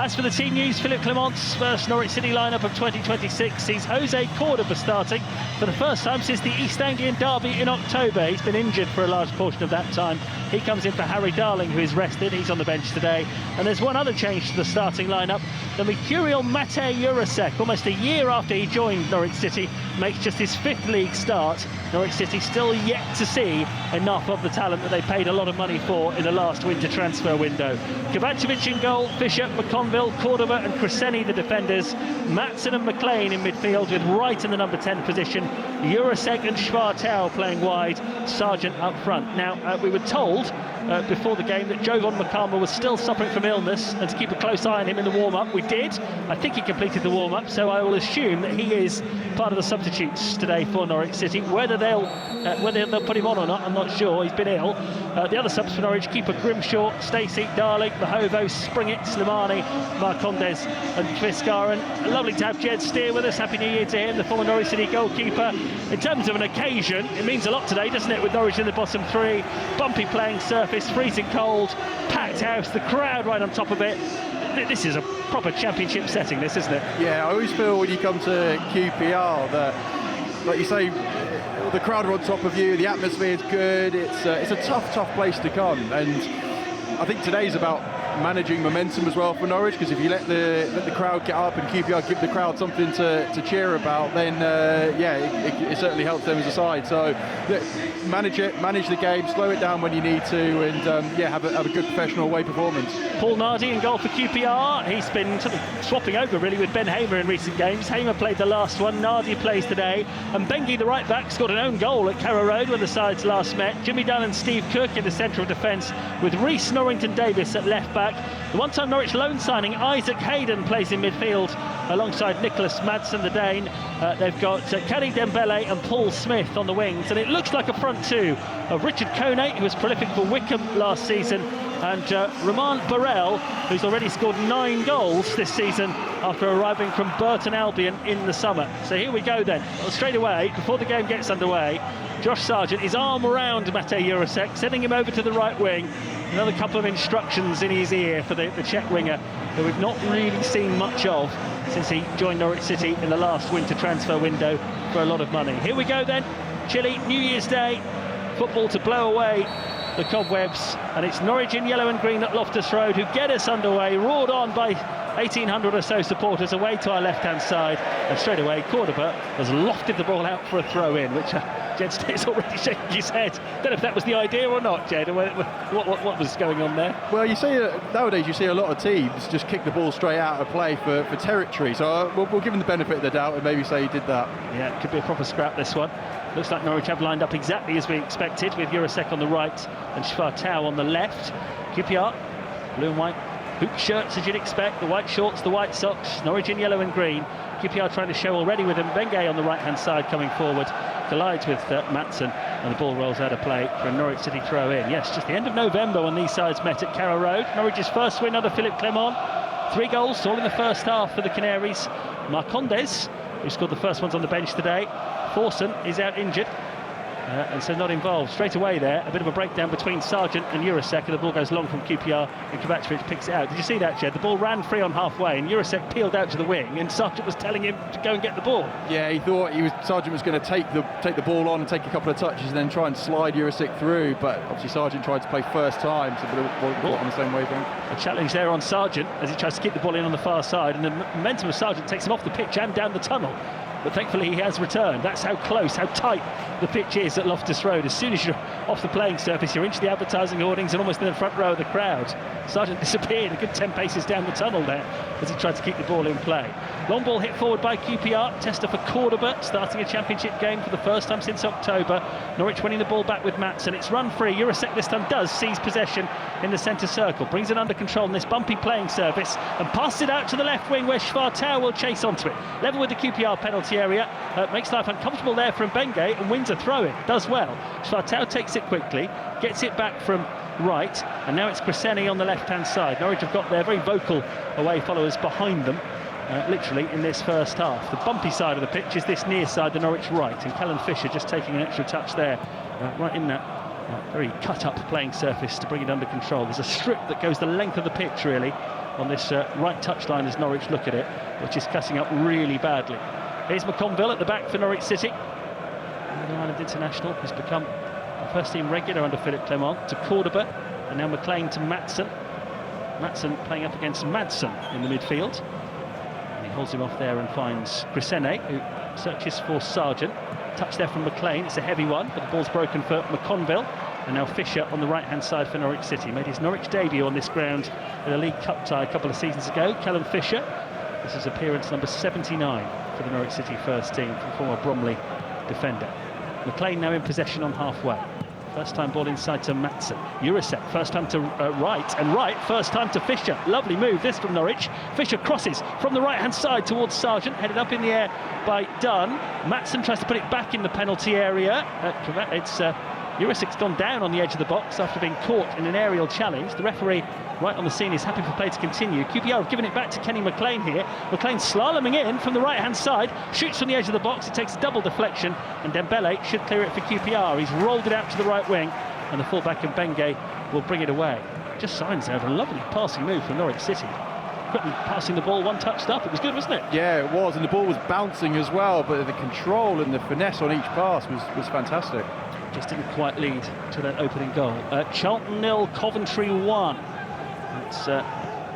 As for the team news, Philippe Clement's first Norwich City lineup of 2026 sees Jose Cordoba starting for the first time since the East Anglian derby in October. He's been injured for a large portion of that time. He comes in for Harry Darling, who is rested. He's on the bench today. And there's one other change to the starting lineup. The mercurial Matej Jurasek, almost a year after he joined Norwich City, makes just his 5th league start. Norwich City still yet to see enough of the talent that they paid a lot of money for in the last winter transfer window. Kovacevic in goal, Fisher, McConville, Cordoba and Cresceni the defenders, Matson and McLean in midfield with Wright in the number 10 position, Jurasek and Schwartau playing wide, Sargent up front. Now, we were told before the game that Jovan Makama was still suffering from illness and to keep a close eye on him in the warm-up. We did. I think he completed the warm-up, so I will assume that he is part of the substitutes today for Norwich City. Whether they'll put him on or not, I'm not sure. He's been ill. The other subs for Norwich, keeper Grimshaw, Stacey, Darling, Mahovo, Springett, Slimani, Marcondes and Tviskaren. Lovely to have Jed Steer with us. Happy New Year to him, the former Norwich City goalkeeper. In terms of an occasion, it means a lot today, doesn't it, with Norwich in the bottom 3, bumpy playing surface, freezing cold, packed house, the crowd right on top of it. This is a proper championship setting, this, isn't it? Yeah, I always feel when you come to QPR that, like you say, the crowd are on top of you, the atmosphere is good, it's a tough place to come, and I think today's about managing momentum as well for Norwich, because if you let the crowd get up and QPR give the crowd something to cheer about, then it certainly helps them as a side. So manage the game, slow it down when you need to, and have a good professional away performance. Paul Nardi in goal for QPR. He's been sort of swapping over really with Ben Hamer in recent games. Hamer played the last one, Nardi plays today, and Bengi, the right back, scored an own goal at Carrow Road when the sides last met. Jimmy Dunn and Steve Cook in the centre of defence, with Rhys Norrington Davis at left back. The one-time Norwich loan signing Isaac Hayden plays in midfield alongside Nicholas Madsen, the Dane. They've got Kari Dembele and Paul Smith on the wings, and it looks like a front two of Richard Kone, who was prolific for Wickham last season, and Roman Burrell, who's already scored 9 goals this season after arriving from Burton Albion in the summer. So here we go then. Well, straight away, before the game gets underway, Josh Sargent, his arm around Matej Jurasek, sending him over to the right wing. Another couple of instructions in his ear for the Czech winger, who we've not really seen much of since he joined Norwich City in the last winter transfer window for a lot of money. Here we go then, chilly New Year's Day, football to blow away the cobwebs, and it's Norwich in yellow and green at Loftus Road who get us underway, roared on by 1,800 or so supporters away to our left-hand side, and straight away Cordoba has lofted the ball out for a throw-in, which Jed Steer's already shaking his head. Don't know if that was the idea or not, Jed. What was going on there? Well, you see nowadays you see a lot of teams just kick the ball straight out of play for territory, so we'll give him the benefit of the doubt and maybe say he did that. Yeah, it could be a proper scrap, this one. Looks like Norwich have lined up exactly as we expected, with Jurasek on the right and Schwartau on the left. QPR, blue and white hoop shirts as you'd expect, the white shorts, the white socks, Norwich in yellow and green. QPR trying to show already with Mbenge on the right-hand side coming forward, collides with Matson, and the ball rolls out of play for a Norwich City throw-in. Yes, just the end of November when these sides met at Carrow Road. Norwich's first win under Philippe Clement. 3 goals, all in the first half for the Canaries. Marcondes, who scored the first ones on the bench today. Forson is out injured, and so not involved. Straight away there, a bit of a breakdown between Sargent and Jurasek, and the ball goes long from QPR, and Kovacevic picks it out. Did you see that, Jed? The ball ran free on halfway, and Jurasek peeled out to the wing, and Sargent was telling him to go and get the ball. Yeah, he thought Sargent was going to take the ball on and take a couple of touches and then try and slide Jurasek through, but obviously Sargent tried to play first time, so the ball on the same wavelength. A challenge there on Sargent as he tries to keep the ball in on the far side, and the momentum of Sargent takes him off the pitch and down the tunnel. But thankfully he has returned. That's how close, how tight the pitch is at Loftus Road. As soon as you're off the playing surface, you're into the advertising hoardings and almost in the front row of the crowd. Sargent disappeared a good 10 paces down the tunnel there as he tried to keep the ball in play. Long ball hit forward by QPR. Tester for Cordoba, starting a championship game for the first time since October. Norwich winning the ball back with Matson. It's run free. Jurasek this time does seize possession in the centre circle. Brings it under control in this bumpy playing surface and passes it out to the left wing where Schwartau will chase onto it. Level with the QPR penalty area. Makes life uncomfortable there from Mbenge and wins a throw-in. Does well. Schwartau takes it quickly, gets it back from right, and now it's Cresceni on the left-hand side. Norwich have got their very vocal away followers behind them, literally in this first half. The bumpy side of the pitch is this near side, the Norwich right, and Callum Fisher just taking an extra touch there, right in that very cut-up playing surface to bring it under control. There's a strip that goes the length of the pitch, really, on this right touchline as Norwich look at it, which is cutting up really badly. Here's McConville at the back for Norwich City. Northern Ireland international has become a first-team regular under Philippe Clement, to Cordoba, and now McLean to Maatsen. Maatsen playing up against Madsen in the midfield. And he holds him off there and finds Grisene, who searches for Sargent. Touch there from McLean, it's a heavy one, but the ball's broken for McConville. And now Fisher on the right-hand side for Norwich City. Made his Norwich debut on this ground in a League Cup tie a couple of seasons ago. Callum Fisher, this is appearance number 79 for the Norwich City first team, from former Bromley defender. McLean now in possession on halfway. First time ball inside to Maatsen. Jurasek, first time to Wright, and Wright, first time to Fisher. Lovely move this from Norwich. Fisher crosses from the right-hand side towards Sargent, headed up in the air by Dunn. Maatsen tries to put it back in the penalty area. It's Jurasek's gone down on the edge of the box after being caught in an aerial challenge. The referee, right on the scene, is happy for play to continue. QPR have given it back to Kenny McLean here. McLean slaloming in from the right-hand side, shoots from the edge of the box. It takes a double deflection, and Dembele should clear it for QPR. He's rolled it out to the right wing, and the fullback Mbenge will bring it away. Just signs there of a lovely passing move from Norwich City. Quickly passing the ball, one touched up. It was good, wasn't it? Yeah, it was, and the ball was bouncing as well, but the control and the finesse on each pass was fantastic. Just didn't quite lead to that opening goal. Charlton 0, Coventry 1. It's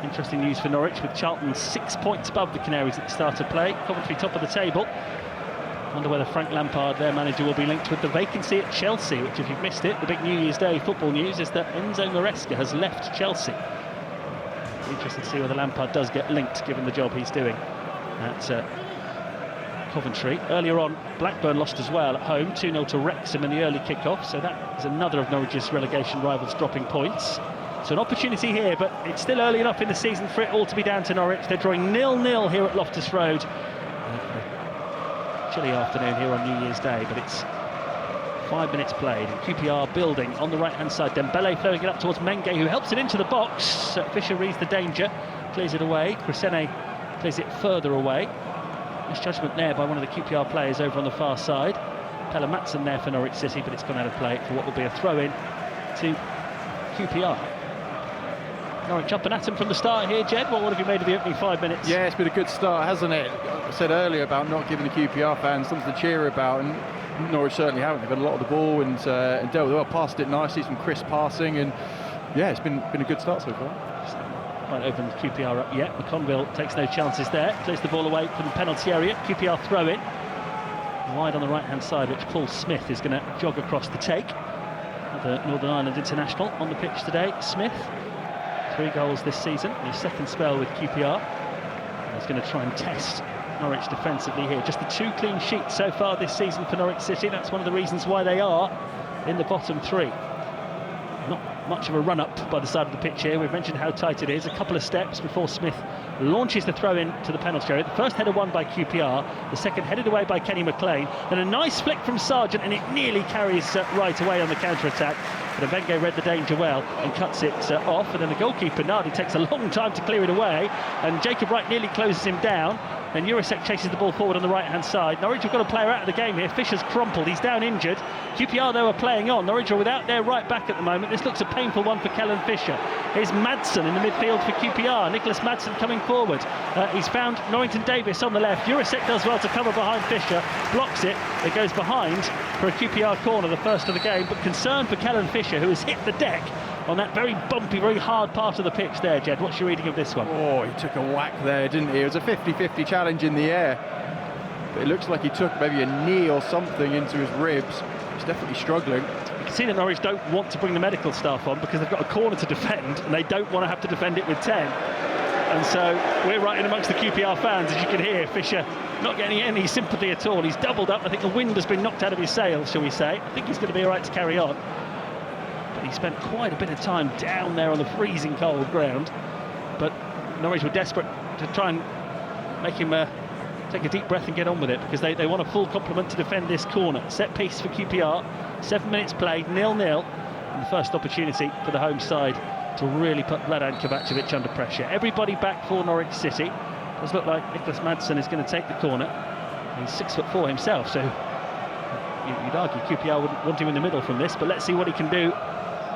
interesting news for Norwich, with Charlton 6 points above the Canaries at the start of play. Coventry top of the table. Wonder whether Frank Lampard, their manager, will be linked with the vacancy at Chelsea, which, if you've missed it, the big New Year's Day football news is that Enzo Maresca has left Chelsea. Interesting to see whether Lampard does get linked, given the job he's doing at Coventry. Earlier on, Blackburn lost as well at home, 2-0 to Wrexham in the early kick-off, so that is another of Norwich's relegation rivals dropping points. So an opportunity here, but it's still early enough in the season for it all to be down to Norwich. They're drawing 0-0 here at Loftus Road. Chilly afternoon here on New Year's Day, but it's 5 minutes played, and QPR building on the right-hand side. Dembele flowing it up towards Menge, who helps it into the box. Fisher reads the danger, clears it away. Grisene clears it further away. Misjudgment there by one of the QPR players over on the far side. Pelle Maatsen there for Norwich City, but it's gone out of play for what will be a throw-in to QPR. Norwich up and at him from the start here, Jed. What have you made of the opening 5 minutes? Yeah, it's been a good start, hasn't it? I said earlier about not giving the QPR fans something to cheer about, and Norwich certainly haven't. They've got a lot of the ball and dealt with it well, passed it nicely, some crisp passing, and yeah, it's been a good start so far. Might open QPR up yet. McConville takes no chances there, clears the ball away from the penalty area. QPR throw in wide on the right hand side, which Paul Smith is going to jog across the take. The Northern Ireland international on the pitch today. Smith, 3 goals this season, his second spell with QPR. And he's going to try and test Norwich defensively here. Just the 2 clean sheets so far this season for Norwich City. That's one of the reasons why they are in the bottom 3. Not much of a run-up by the side of the pitch here. We've mentioned how tight it is. A couple of steps before Smith launches the throw-in to the penalty area. The first header won by QPR, the second headed away by Kenny McLean. Then a nice flick from Sargent, and it nearly carries right away on the counter-attack. But Mbenge read the danger well and cuts it off. And then the goalkeeper, Nardi, takes a long time to clear it away. And Jacob Wright nearly closes him down. And Jurasek chases the ball forward on the right-hand side. Norwich have got a player out of the game here. Fisher's crumpled, he's down injured. QPR, though, are playing on. Norwich are without their right back at the moment. This looks a painful one for Callum Fisher. Here's Madsen in the midfield for QPR. Nicholas Madsen coming forward. He's found Norrington Davis on the left. Jurasek does well to cover behind Fisher. Blocks it. It goes behind for a QPR corner, the first of the game. But concern for Callum Fisher, who has hit the deck on that very bumpy, very hard part of the pitch there, Jed. What's your reading of this one? Oh, he took a whack there, didn't he? It was a 50-50 challenge in the air. But it looks like he took maybe a knee or something into his ribs. He's definitely struggling. You can see that Norwich don't want to bring the medical staff on because they've got a corner to defend, and they don't want to have to defend it with 10. And so we're right in amongst the QPR fans, as you can hear. Fisher not getting any sympathy at all. He's doubled up. I think the wind has been knocked out of his sails, shall we say. I think he's going to be all right to carry on. He spent quite a bit of time down there on the freezing cold ground, but Norwich were desperate to try and make him take a deep breath and get on with it, because they want a full complement to defend this corner. Set piece for QPR, 7 minutes played, 0-0, and the first opportunity for the home side to really put Vladan Kovacevic under pressure. Everybody back for Norwich City. Does look like Nicholas Madsen is going to take the corner. He's 6'4" himself, so you'd argue QPR wouldn't want him in the middle from this, but let's see what he can do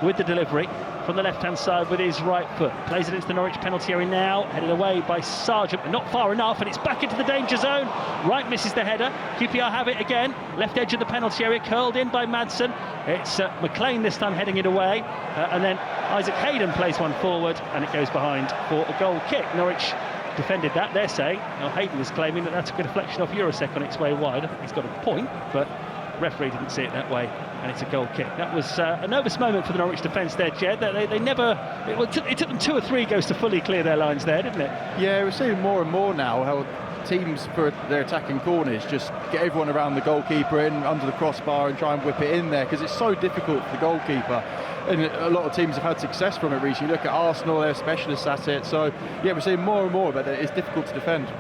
with the delivery from the left-hand side with his right foot. Plays it into the Norwich penalty area now, headed away by Sargent, but not far enough, and it's back into the danger zone. Wright misses the header. QPR have it again. Left edge of the penalty area, curled in by Madsen. It's McLean this time heading it away, and then Isaac Hayden plays one forward, and it goes behind for a goal kick. Norwich defended that, they're saying. Now Hayden is claiming that that's a good deflection off Eurosec on its way wide. I think he's got a point, but referee didn't see it that way, and it's a goal kick. That was a nervous moment for the Norwich defence there, Jed. They never... It took them 2 or 3 goes to fully clear their lines there, didn't it? Yeah, we're seeing more and more now how teams for their attacking corners just get everyone around the goalkeeper in under the crossbar and try and whip it in there, because it's so difficult for the goalkeeper. And a lot of teams have had success from it recently. Look at Arsenal, they're specialists at it. So, yeah, we're seeing more and more about it. It's difficult to defend.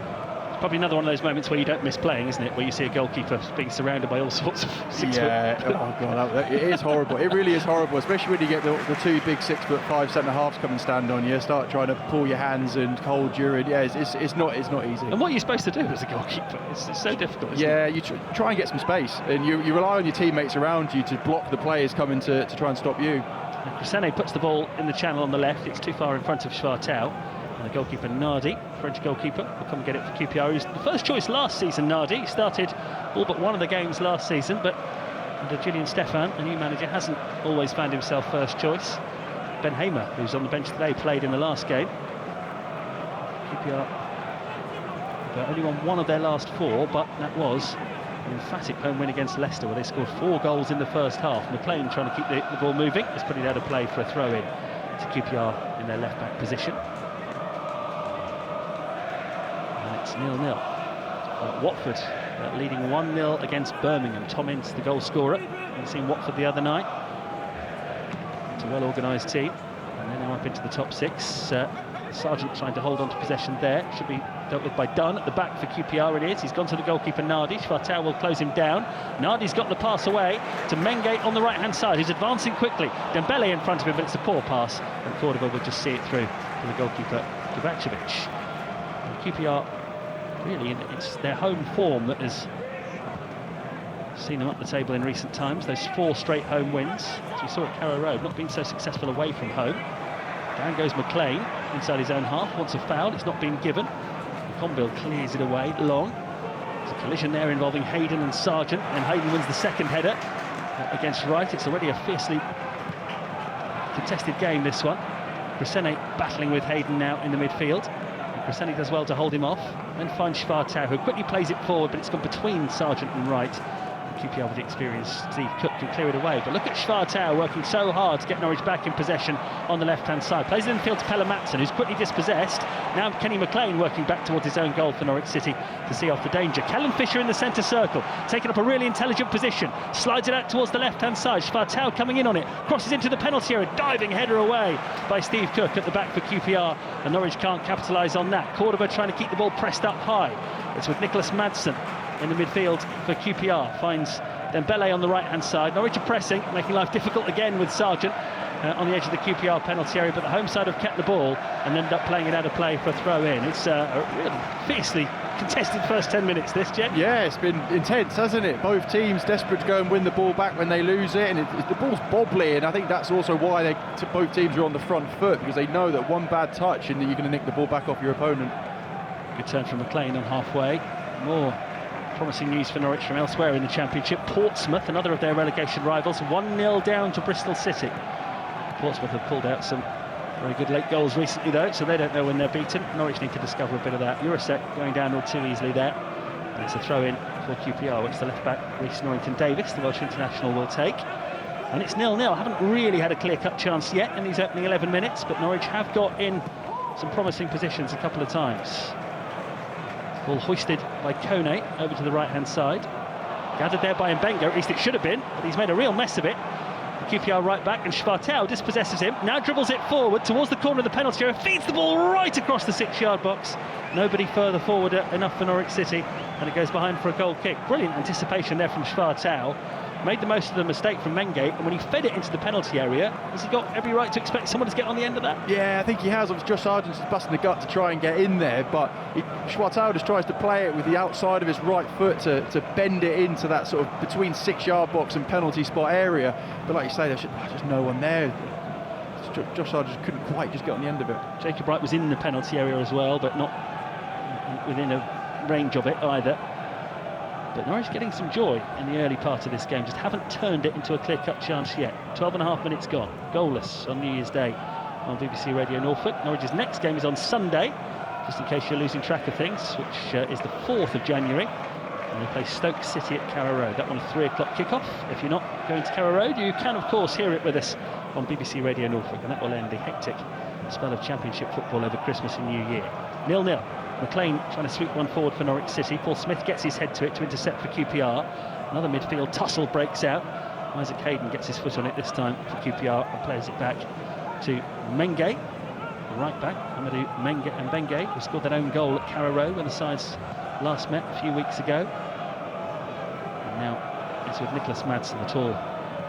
Probably another one of those moments where you don't miss playing, isn't it? Where you see a goalkeeper being surrounded by all sorts of 6 foot. Oh god, it is horrible. It really is horrible, especially when you get the 2 big 6'5" centre halves come and stand on you, start trying to pull your hands and hold you. And yeah, it's not easy. And what are you supposed to do as a goalkeeper? It's so difficult. Isn't it? You try and get some space, and you rely on your teammates around you to block the players coming to try and stop you. Crescene puts the ball in the channel on the left. It's too far in front of Schwartau. And the goalkeeper, Nardi, French goalkeeper, will come and get it for QPR. He was the first choice last season, Nardi. He started all but one of the games last season, but under Julian Stephan, a new manager, hasn't always found himself first choice. Ben Hamer, who's on the bench today, played in the last game. QPR only won 1 of their last 4, but that was an emphatic home win against Leicester, where they scored 4 goals in the first half. McLean trying to keep the ball moving, has put it out of play for a throw-in to QPR in their left-back position. And it's 0-0. Watford leading 1-0 against Birmingham. Tom Ince, the goal scorer. You've seen Watford the other night. It's a well-organised team, and they're now up into the top 6. Sargent trying to hold on to possession there. Should be dealt with by Dunn. At the back for QPR it is. He's gone to the goalkeeper Nardi. Schwartau will close him down. Nardi's got the pass away to Menge on the right-hand side, who's advancing quickly. Dembele in front of him, but it's a poor pass, and Cordoba will just see it through to the goalkeeper Kovacevic. And QPR, really, it's their home form that has seen them up the table in recent times. Those 4 straight home wins, as we saw at Carrow Road, not been so successful away from home. Down goes McLean inside his own half, wants a foul, it's not been given. Conville clears it away long. There's a collision there involving Hayden and Sargent, and Hayden wins the second header against Wright. It's already a fiercely contested game, this one. Crescene battling with Hayden now in the midfield. Crescene does well to hold him off, then finds Schwartau, who quickly plays it forward, but it's gone between Sargent and Wright. QPR with the experience, Steve Cook can clear it away, but look at Schwartau working so hard to get Norwich back in possession on the left-hand side. Plays it in the field to Pelle Madsen, who's quickly dispossessed. Now Kenny McLean working back towards his own goal for Norwich City to see off the danger. Callum Fisher in the centre circle, taking up a really intelligent position, slides it out towards the left-hand side. Schwartau coming in on it, crosses into the penalty area, diving header away by Steve Cook at the back for QPR, and Norwich can't capitalise on that. Cordoba trying to keep the ball pressed up high. It's with Nicholas Madsen in the midfield for QPR, finds Dembele on the right-hand side. Norwich are pressing, making life difficult again with Sargent on the edge of the QPR penalty area, but the home side have kept the ball and ended up playing it out of play for a throw-in. It's a really fiercely contested first 10 minutes, this, Jen. Yeah, it's been intense, hasn't it? Both teams desperate to go and win the ball back when they lose it, and the ball's bobbly, and I think that's also why both teams are on the front foot, because they know that one bad touch and that you're going to nick the ball back off your opponent. Good turn from McLean on halfway. More promising news for Norwich from elsewhere in the Championship. Portsmouth, another of their relegation rivals, 1-0 down to Bristol City. Portsmouth have pulled out some very good late goals recently, though, so they don't know when they're beaten. Norwich need to discover a bit of that. Eurosec going down all too easily there. And it's a throw-in for QPR, which the left-back, Rhys Norrington-Davies, the Welsh international, will take. And it's 0-0. Haven't really had a clear-cut chance yet in these opening 11 minutes, but Norwich have got in some promising positions a couple of times. Ball hoisted by Kone over to the right-hand side. Gathered there by Mbenga, at least it should have been, but he's made a real mess of it. The QPR right back, and Schwartau dispossesses him. Now dribbles it forward towards the corner of the penalty area, feeds the ball right across the 6-yard box. Nobody further forward enough for Norwich City, and it goes behind for a goal kick. Brilliant anticipation there from Schwartau. made the most of the mistake from Mengate, and when he fed it into the penalty area, has he got every right to expect someone to get on the end of that? Yeah, I think he has. Obviously, Josh Sargent's busting the gut to try and get in there, but Schwartau just tries to play it with the outside of his right foot to bend it into that sort of between 6-yard box and penalty spot area. But like you say, there's just no one there. Josh Sargent couldn't quite just get on the end of it. Jacob Wright was in the penalty area as well, but not within a range of it either. But Norwich getting some joy in the early part of this game, just haven't turned it into a clear-cut chance yet. 12.5 minutes gone, goalless on New Year's Day on BBC Radio Norfolk. Norwich's next game is on Sunday, just in case you're losing track of things, which is the 4th of January. And they play Stoke City at Carrow Road. That one a 3 o'clock kickoff. If you're not going to Carrow Road, you can of course hear it with us on BBC Radio Norfolk, and that will end the hectic spell of Championship football over Christmas and New Year. 0-0. McLean trying to sweep one forward for Norwich City. Paul Smith gets his head to it to intercept for QPR. Another midfield tussle breaks out. Isaac Hayden gets his foot on it this time for QPR and plays it back to Mengate, the right back, Amadou Mengate, who scored their own goal at Carrow Road when the sides last met a few weeks ago. And now it's with Nicholas Madsen, the tall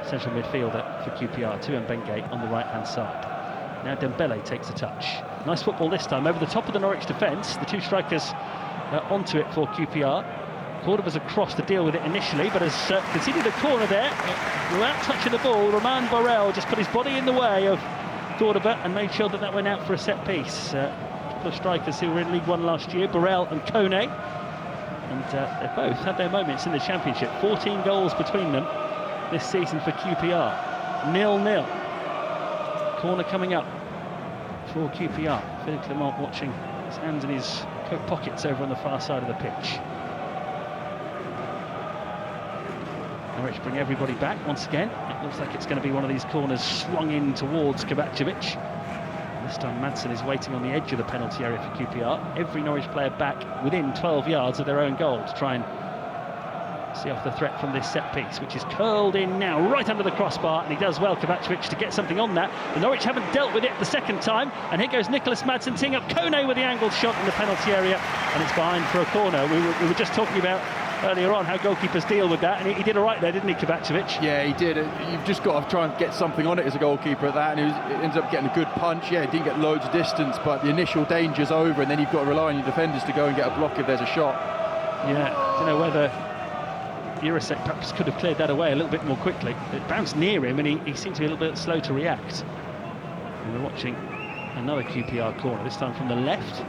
central midfielder for QPR, to Mengate on the right-hand side. Now Dembele takes a touch. Nice football this time over the top of the Norwich defence. The two strikers onto it for QPR. Cordoba's across to deal with it initially, but has conceded a corner there without touching the ball. Romain Borrell just put his body in the way of Cordoba and made sure that that went out for a set piece. A couple of strikers who were in League One last year, Borrell and Kone, and they both had their moments in the Championship. 14 goals between them this season for QPR. 0-0. Corner coming up for QPR. Philippe Clement watching his hands in his coat pockets over on the far side of the pitch. Norwich bring everybody back once again. It looks like it's going to be one of these corners swung in towards Kovacevic. This time Madsen is waiting on the edge of the penalty area for QPR. Every Norwich player back within 12 yards of their own goal to try and see off the threat from this set piece, which is curled in now right under the crossbar, and he does well, Kovacevic, to get something on that. The Norwich haven't dealt with it the second time, and here goes Nicholas Madsen teeing up Kone with the angled shot in the penalty area, and it's behind for a corner. We were just talking about earlier on how goalkeepers deal with that, and he did all right there, didn't he, Kovacevic? Yeah, he did. You've just got to try and get something on it as a goalkeeper at that, and he ends up getting a good punch. Yeah, he didn't get loads of distance, but the initial danger's over, and then you've got to rely on your defenders to go and get a block if there's a shot. Yeah, I don't know whether Jurasek perhaps could have cleared that away a little bit more quickly. It bounced near him, and he seemed to be a little bit slow to react. And we're watching another QPR corner, this time from the left.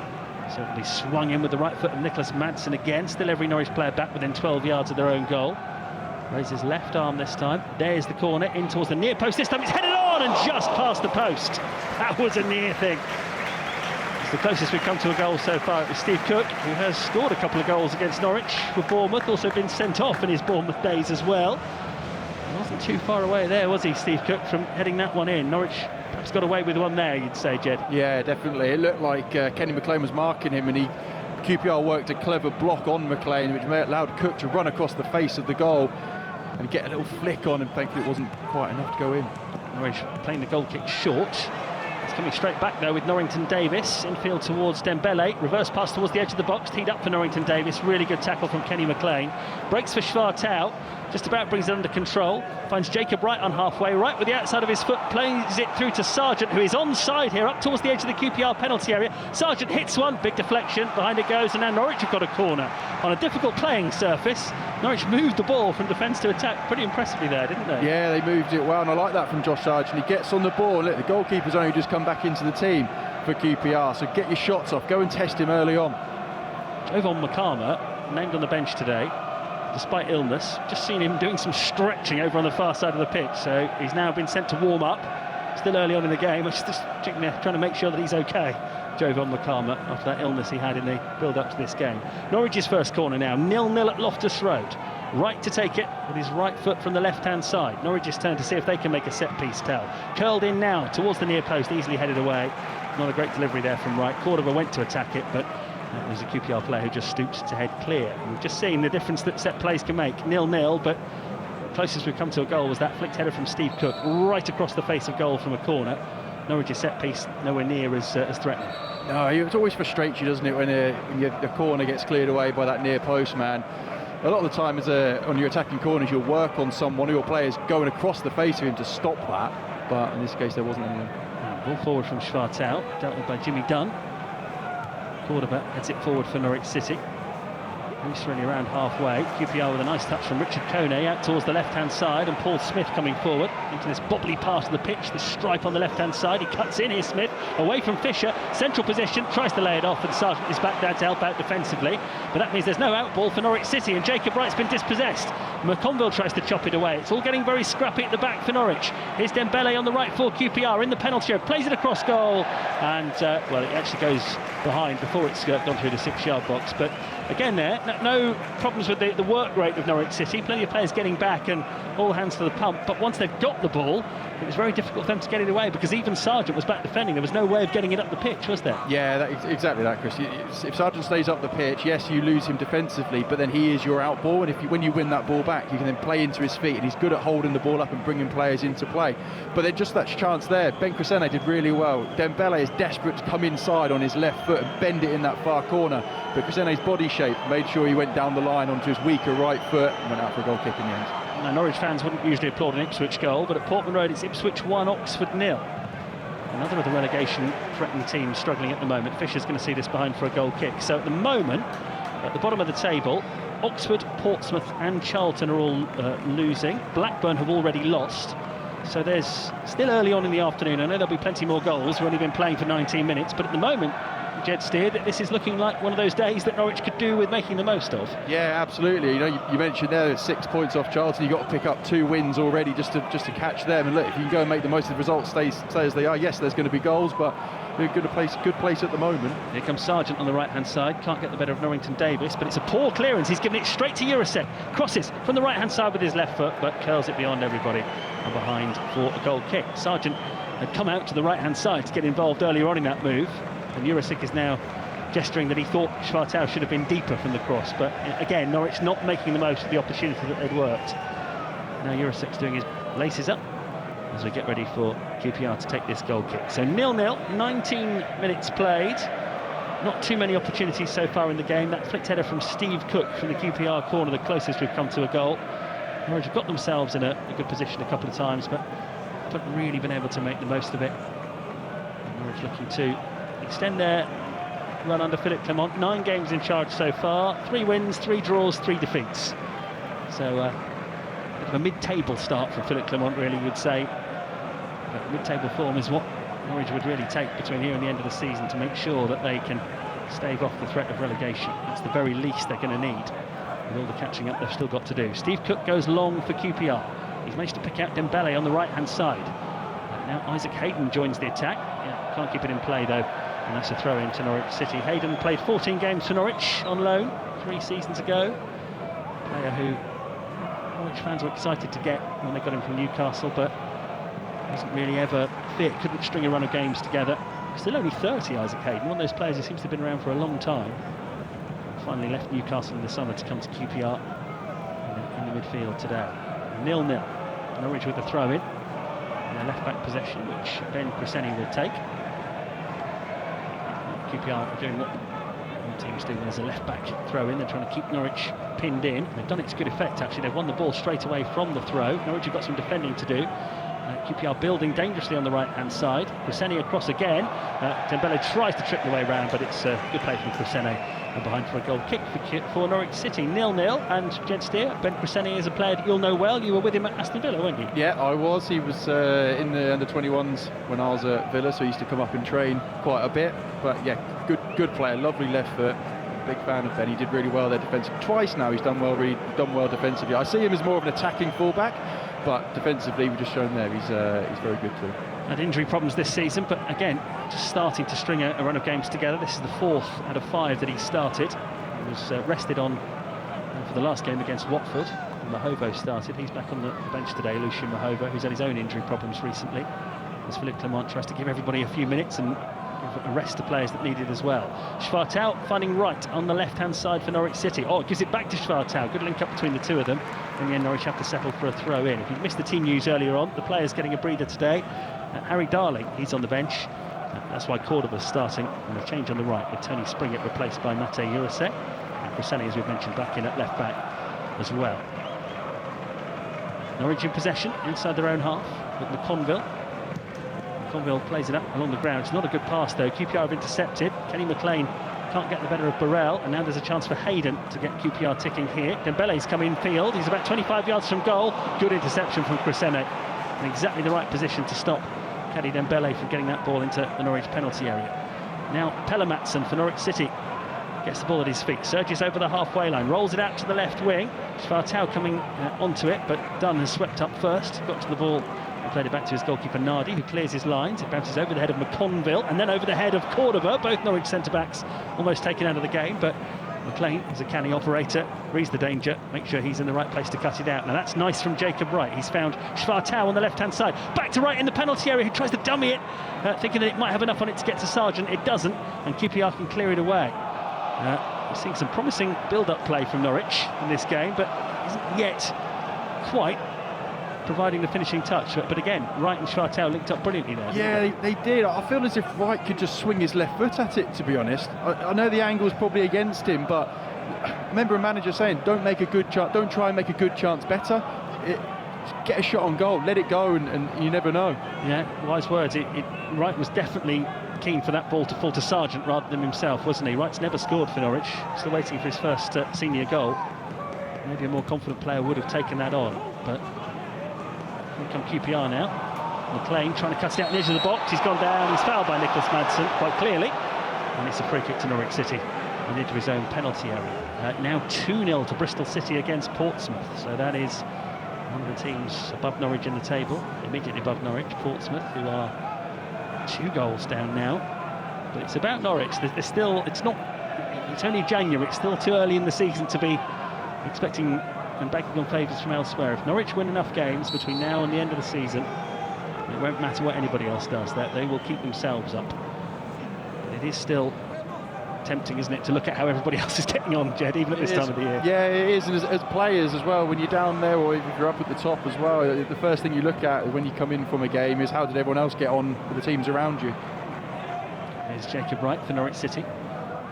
Certainly swung in with the right foot of Nicholas Madsen again. Still every Norwich player back within 12 yards of their own goal. Raises left arm this time. There's the corner, in towards the near post. This time it's headed on and just past the post. That was a near thing. It's the closest we've come to a goal so far. It was Steve Cook, who has scored a couple of goals against Norwich for Bournemouth. Also been sent off in his Bournemouth days as well. He wasn't too far away there, was he, Steve Cook, from heading that one in? Norwich perhaps got away with one there, you'd say, Jed. Yeah, definitely. It looked like Kenny McLean was marking him, and QPR worked a clever block on McLean, which allowed Cook to run across the face of the goal and get a little flick on, and thankfully it wasn't quite enough to go in. Norwich playing the goal kick short. It's coming straight back though with Norrington Davis. Infield towards Dembele. Reverse pass towards the edge of the box. Teed up for Norrington Davis. Really good tackle from Kenny McLean. Breaks for Schwartau. Just about brings it under control. Finds Jacob Wright on halfway. Right with the outside of his foot. Plays it through to Sargent, who is onside here, up towards the edge of the QPR penalty area. Sargent hits one. Big deflection. Behind it goes. And now Norwich have got a corner on a difficult playing surface. Norwich moved the ball from defence to attack pretty impressively there, didn't they? Yeah, they moved it well, and I like that from Josh Sargent. He gets on the ball. Look, the goalkeeper's only just come back into the team for QPR, so get your shots off. Go and test him early on. Jovan Makama, named on the bench today, despite illness. Just seen him doing some stretching over on the far side of the pitch, so he's now been sent to warm up. Still early on in the game. I'm just trying to make sure that he's okay, Jovan Makama, after that illness he had in the build-up to this game. Norwich's first corner now, 0-0 at Loftus Road. Right to take it with his right foot from the left-hand side. Norwich's turn to see if they can make a set-piece tell. Curled in now towards the near post, easily headed away. Not a great delivery there from Wright. Cordoba went to attack it, but it was a QPR player who just stooped to head clear. And we've just seen the difference that set plays can make. 0-0, but closest we've come to a goal was that flicked header from Steve Cook, right across the face of goal from a corner. Norwich's set piece nowhere near as threatening. No, it always frustrates you, doesn't it, when the corner gets cleared away by that near post man. a lot of the time on your attacking corners, you'll work on someone or your players going across the face of him to stop that, but in this case there wasn't anything. Ball forward from Schwartau, dealt with by Jimmy Dunn. Cordoba heads it forward for Norwich City. Loose really around halfway. QPR with a nice touch from Richard Kone out towards the left-hand side, and Paul Smith coming forward into this bobbly part of the pitch, this stripe on the left-hand side. He cuts in, here's Smith, away from Fisher, central position, tries to lay it off, and Sargent is back down to help out defensively. But that means there's no outball for Norwich City, and Jacob Wright's been dispossessed. McConville tries to chop it away. It's all getting very scrappy at the back for Norwich. Here's Dembele on the right for QPR in the penalty area, plays it across goal, and well, it actually goes behind before it's gone through the 6-yard box. But again there, no problems with the work rate of Norwich City. Plenty of players getting back and all hands to the pump. But once they've got the ball, it was very difficult for them to get it away, because even Sargent was back defending. There was no way of getting it up the pitch, was there? Yeah, exactly that, Chris. If Sargent stays up the pitch, yes, you lose him defensively, but then he is your out ball, and when you win that ball back, you can then play into his feet, and he's good at holding the ball up and bringing players into play. But then just that chance there, Ben Crescene did really well. Dembele is desperate to come inside on his left foot and bend it in that far corner, but Crescene's body shape made sure he went down the line onto his weaker right foot and went out for a goal kick in the end. Now, Norwich fans wouldn't usually applaud an Ipswich goal, but at Portman Road it's Ipswich 1, Oxford 0. Another of the relegation-threatening teams struggling at the moment. Fisher's going to see this behind for a goal kick. So at the moment, at the bottom of the table, Oxford, Portsmouth and Charlton are all losing. Blackburn have already lost. So there's still early on in the afternoon. I know there'll be plenty more goals. We've only been playing for 19 minutes, but at the moment, Jed Steer, that this is looking like one of those days that Norwich could do with making the most of. Yeah, absolutely. You know, you mentioned there that 6 points off Charlton. You've got to pick up 2 wins already just to catch them. And look, if you can go and make the most of the results, stay as they are. Yes, there's going to be goals, but we're in a good place at the moment. Here comes Sargent on the right-hand side. Can't get the better of Norrington Davis, but it's a poor clearance. He's given it straight to Jurasek. Crosses from the right-hand side with his left foot, but curls it beyond everybody and behind for a goal kick. Sargent had come out to the right-hand side to get involved earlier on in that move, and Jurasek is now gesturing that he thought Schwartau should have been deeper from the cross, but again, Norwich not making the most of the opportunity that they'd worked. Now Jurasek's doing his laces up as we get ready for QPR to take this goal kick. So 0-0, 19 minutes played. Not too many opportunities so far in the game. That flicked header from Steve Cook from the QPR corner, the closest we've come to a goal. Norwich have got themselves in a good position a couple of times, but haven't really been able to make the most of it. Norwich looking to extend their run under Philippe Clement. 9 games in charge so far, 3 wins, 3 draws, 3 defeats. So a bit of a mid-table start from Philippe Clement, really, you'd say. But mid-table form is what Norwich would really take between here and the end of the season to make sure that they can stave off the threat of relegation. That's the very least they're going to need, with all the catching up they've still got to do. Steve Cook goes long for QPR. He's managed to pick out Dembele on the right-hand side. Now Isaac Hayden joins the attack. Yeah, can't keep it in play though, and that's a throw-in to Norwich City. Hayden played 14 games for Norwich on loan 3 seasons ago. A player who Norwich fans were excited to get when they got him from Newcastle, but wasn't really ever fit, couldn't string a run of games together. Still only 30, Isaac Hayden, one of those players who seems to have been around for a long time. Finally left Newcastle in the summer to come to QPR in the midfield today. 0-0. Norwich with the throw-in. And a left-back possession, which Ben Crescene will take. QPR are doing what all teams do when there's a left-back throw-in. They're trying to keep Norwich pinned in. They've done it to good effect, actually. They've won the ball straight away from the throw. Norwich have got some defending to do. QPR building dangerously on the right-hand side. Crescene across again. Dembele tries to trick the way round, but it's a good play from Crescene. And behind for a goal kick for Norwich City. 0-0. And Jed Steer, Ben Crescene is a player that you'll know well. You were with him at Aston Villa, weren't you? Yeah, I was. He was in the under-21s when I was at Villa, so he used to come up and train quite a bit. But yeah, good player, lovely left foot. Big fan of Ben. He did really well there defensively. Twice now he's done well defensively. I see him as more of an attacking fullback, but defensively we've just shown there he's very good too. Had injury problems this season, but again just starting to string a run of games together. This is the 4th out of 5 that he started. He was rested on for the last game against Watford. Mahovo started. He's back on the bench today, Lucien Mahovo, who's had his own injury problems recently, as Philippe Clement tries to give everybody a few minutes and give a rest to players that need it as well. Schwartau finding right on the left-hand side for Norwich City. Oh, it gives it back to Schwartau. Good link up between the two of them. In the end, Norwich have to settle for a throw-in. If you've missed the team news earlier on, the players getting a breather today. Harry Darling, he's on the bench. That's why Cordoba's starting. And a change on the right with Tony Springett replaced by Mate Jurasek. And Crescene, as we've mentioned, back in at left-back as well. Norwich in possession inside their own half with McConville. McConville plays it up along the ground. It's not a good pass though. QPR have intercepted. Kenny McLean can't get the better of Burrell, and now there's a chance for Hayden to get QPR ticking here. Dembele's come in field. He's about 25 yards from goal. Good interception from Crescene. In exactly the right position to stop Kenny Dembele from getting that ball into the Norwich penalty area. Now Pelle Mattsson for Norwich City gets the ball at his feet, surges over the halfway line, rolls it out to the left wing. Svartau coming onto it, but Dunn has swept up first, got to the ball and played it back to his goalkeeper Nardi, who clears his lines. It bounces over the head of McConville and then over the head of Cordoba. Both Norwich centre-backs almost taken out of the game, but McLean is a canny operator, reads the danger, makes sure he's in the right place to cut it out. Now that's nice from Jacob Wright. He's found Svartau on the left-hand side. Back to Wright in the penalty area, who tries to dummy it, thinking that it might have enough on it to get to Sargent. It doesn't, and QPR can clear it away. We're seeing some promising build-up play from Norwich in this game, but isn't yet quite providing the finishing touch. But again, Wright and Svartau linked up brilliantly there. Yeah, they did. I feel as if Wright could just swing his left foot at it, to be honest. I know the angle's probably against him, but I remember a manager saying, don't try and make a good chance better. Get a shot on goal, let it go, and you never know. Yeah, wise words. Wright was definitely keen for that ball to fall to Sargent rather than himself, wasn't he? Wright's never scored for Norwich, still waiting for his first senior goal. Maybe a more confident player would have taken that on, but here come QPR now. McLean trying to cut it out on the edge of the box. He's gone down. He's fouled by Nicholas Madsen quite clearly, and it's a free kick to Norwich City and into his own penalty area. Now 2-0 to Bristol City against Portsmouth, so that is one of the teams above Norwich in the table, immediately above Norwich. Portsmouth, who are 2 goals down now, but it's about Norwich. There's still, it's only January, it's still too early in the season to be expecting and banking on favours from elsewhere. If Norwich win enough games between now and the end of the season, it won't matter what anybody else does, that they will keep themselves up. But it is still tempting, isn't it, to look at how everybody else is getting on, Jed, even at this time of the year. Yeah, it is, and as players as well, when you're down there or if you're up at the top as well, the first thing you look at when you come in from a game is how did everyone else get on with the teams around you. There's Jacob Wright for Norwich City,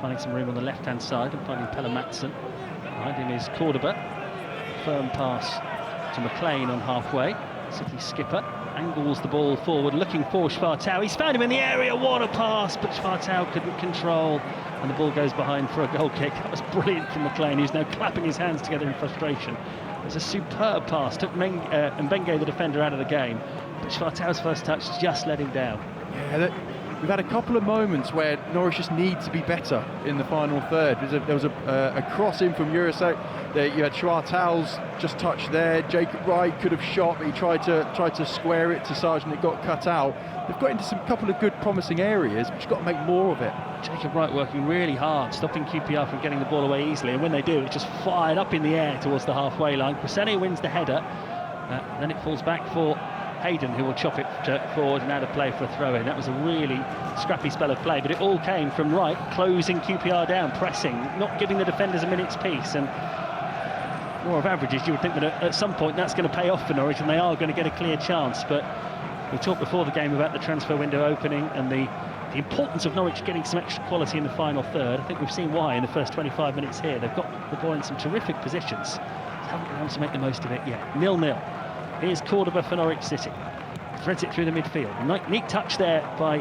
finding some room on the left-hand side and finding Pelle Mattsson. Behind him is Cordoba. Firm pass to McLean on halfway. City skipper angles the ball forward, looking for Svartau. He's found him in the area. What a pass, but Svartau couldn't control, and the ball goes behind for a goal kick. That was brilliant from McLean, who's now clapping his hands together in frustration. It was a superb pass, took Mbenge, the defender, out of the game, but Svartau's first touch just let him down. Yeah, we've had a couple of moments where Norwich just need to be better in the final third. There was a cross in from Jurasek. You had Svartau's just touched there. Jacob Wright could have shot, but he tried to square it to Sargent. It got cut out. They've got into some couple of good promising areas, but you've got to make more of it. Jacob Wright working really hard, stopping QPR from getting the ball away easily, and when they do, it's just fired up in the air towards the halfway line. Crescene wins the header, then it falls back for Hayden, who will chop it forward and out of play for a throw-in. That was a really scrappy spell of play, but it all came from Wright closing QPR down, pressing, not giving the defenders a minute's peace. And more of averages, you would think that at some point that's going to pay off for Norwich and they are going to get a clear chance. But we talked before the game about the transfer window opening and the importance of Norwich getting some extra quality in the final third. I think we've seen why in the first 25 minutes here. They've got the ball in some terrific positions. Haven't been able to make the most of it yet. 0-0. Here's Cordoba for Norwich City. Threads it through the midfield. Neat touch there by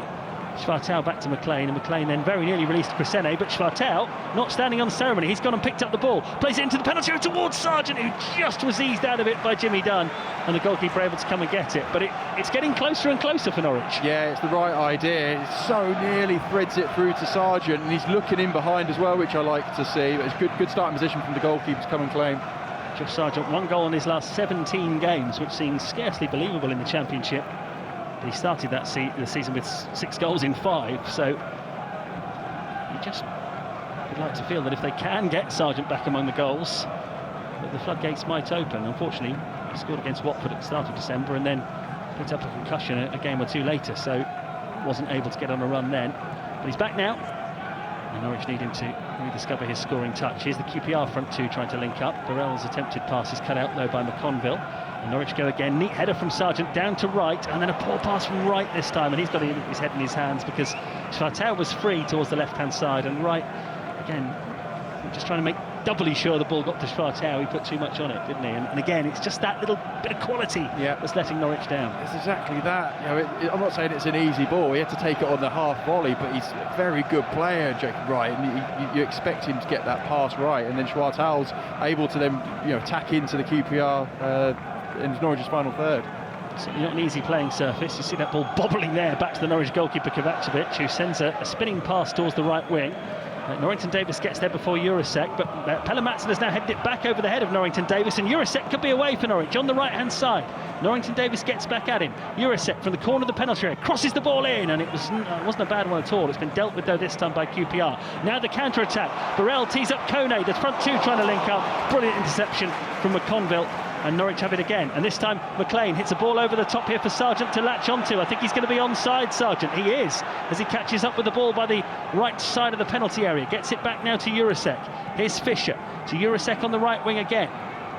Svartau back to McLean, and McLean then very nearly released Crescene, but Svartau not standing on ceremony. He's gone and picked up the ball, plays it into the penalty area towards Sargent, who just was eased out of it by Jimmy Dunn, and the goalkeeper able to come and get it. But it's getting closer and closer for Norwich. Yeah, it's the right idea. It so nearly threads it through to Sargent, and he's looking in behind as well, which I like to see. But it's good starting position from the goalkeeper to come and claim. Josh Sargent, 1 goal in his last 17 games, which seems scarcely believable in the Championship. He started the season with 6 goals in 5, so you just would like to feel that if they can get Sargent back among the goals, that the floodgates might open. Unfortunately, he scored against Watford at the start of December and then picked up a concussion a game or two later, so wasn't able to get on a run then. But he's back now, and Norwich need him to rediscover his scoring touch. Here's the QPR front two trying to link up. Burrell's attempted pass is cut out though by McConville. And Norwich go again, neat header from Sargent down to Wright, and then a poor pass from Wright this time, and he's got his head in his hands because Svartau was free towards the left-hand side, and Wright, again, just trying to make doubly sure the ball got to Schwartau. He put too much on it, didn't he? And again, it's just that little bit of quality that's letting Norwich down. It's exactly that. I'm not saying it's an easy ball. He had to take it on the half volley, but he's a very good player, Jacob Wright, and you expect him to get that pass right. And then Schwartau's able to then tack into the QPR in Norwich's final third. Certainly not an easy playing surface. You see that ball bobbling there back to the Norwich goalkeeper Kovacevic, who sends a spinning pass towards the right wing. Norrington Davis gets there before Jurasek, but Pelle Madsen has now headed it back over the head of Norrington Davis, and Jurasek could be away for Norwich on the right hand side. Norrington Davis gets back at him. Jurasek from the corner of the penalty area crosses the ball in, and it wasn't a bad one at all. It's been dealt with though this time by QPR. Now the counter attack. Burrell tees up Kone, the front two trying to link up. Brilliant interception from McConville. And Norwich have it again, and this time McLean hits a ball over the top here for Sargent to latch onto. I think he's going to be onside, Sargent. He is, as he catches up with the ball by the right side of the penalty area. Gets it back now to Jurasek. Here's Fisher to Jurasek on the right wing again.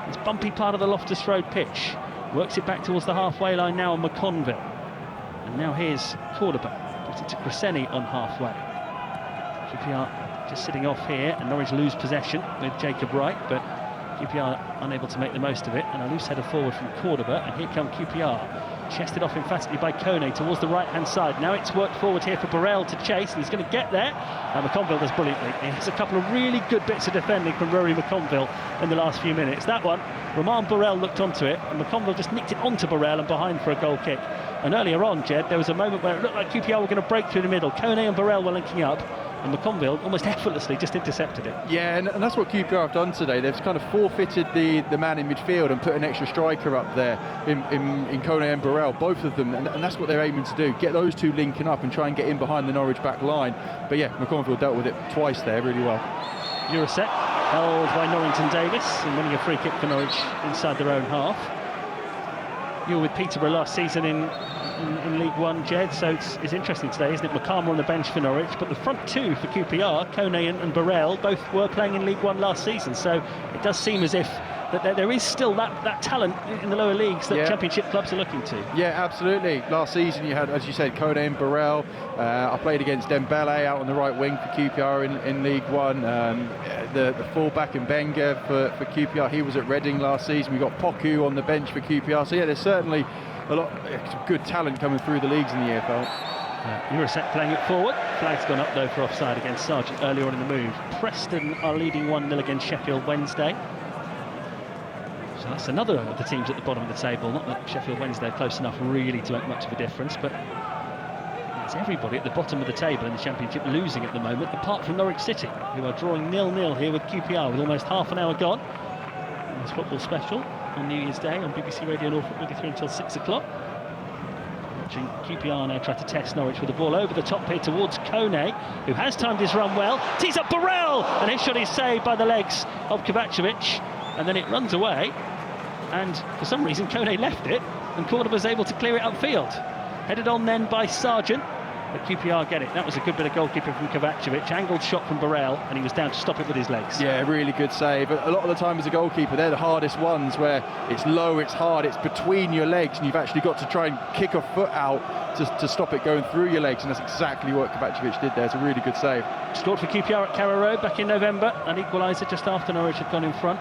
It's bumpy part of the Loftus Road pitch. Works it back towards the halfway line now on McConville. And now here's Cordoba. Puts it to Cresceni on halfway. QPR just sitting off here, and Norwich lose possession with Jacob Wright, but QPR unable to make the most of it, and a loose header forward from Cordoba, and here come QPR, chested off emphatically by Kone towards the right hand side. Now it's worked forward here for Burrell to chase, and he's going to get there, and McConville does brilliantly. He has a couple of really good bits of defending from Rory McConville in the last few minutes. That one, Romain Burrell looked onto it, and McConville just nicked it onto Burrell and behind for a goal kick. And earlier on, Jed, there was a moment where it looked like QPR were going to break through the middle. Kone and Burrell were linking up, and McConville almost effortlessly just intercepted it. Yeah, and that's what QPR have done today. They've kind of forfeited the man in midfield and put an extra striker up there in Kone and Burrell, both of them, and that's what they're aiming to do, get those two linking up and try and get in behind the Norwich back line. But yeah, McConville dealt with it twice there really well. Jurasek held by Norrington Davis and winning a free kick for Norwich inside their own half. You were with Peterborough last season in League One, Jed, so it's interesting today, isn't it? McCarmer on the bench for Norwich, but the front two for QPR, Kone and Burrell, both were playing in League One last season, so it does seem as if that there is still that talent in the lower leagues that Championship clubs are looking to. Yeah, absolutely. Last season you had, as you said, Kone and Burrell. I played against Dembele out on the right wing for QPR in League One. The fullback in Benga for QPR, he was at Reading last season. We got Poku on the bench for QPR, so yeah, there's certainly a lot of good talent coming through the leagues in the EFL. Jurasek playing it forward. Flag's gone up though for offside against Sargent earlier on in the move. Preston are leading 1-0 against Sheffield Wednesday. So that's another of the teams at the bottom of the table. Not that Sheffield Wednesday are close enough really to make much of a difference, but it's everybody at the bottom of the table in the Championship losing at the moment, apart from Norwich City, who are drawing 0-0 here with QPR with almost half an hour gone. This football special on New Year's Day on BBC Radio Norfolk will be through until 6 o'clock. Watching QPR now try to test Norwich with the ball over the top here towards Kone, who has timed his run well, tees up Burrell, and his shot is saved by the legs of Kovacevic, and then it runs away, and for some reason Kone left it, and Cordoba was able to clear it upfield. Headed on then by Sargent, but QPR get it. That was a good bit of goalkeeping from Kovacevic, angled shot from Burrell, and he was down to stop it with his legs. Yeah, really good save. A lot of the time as a goalkeeper, they're the hardest ones, where it's low, it's hard, it's between your legs, and you've actually got to try and kick a foot out to stop it going through your legs, and that's exactly what Kovacevic did there. It's a really good save. Scored for QPR at Carrow Road back in November, an equaliser just after Norwich had gone in front.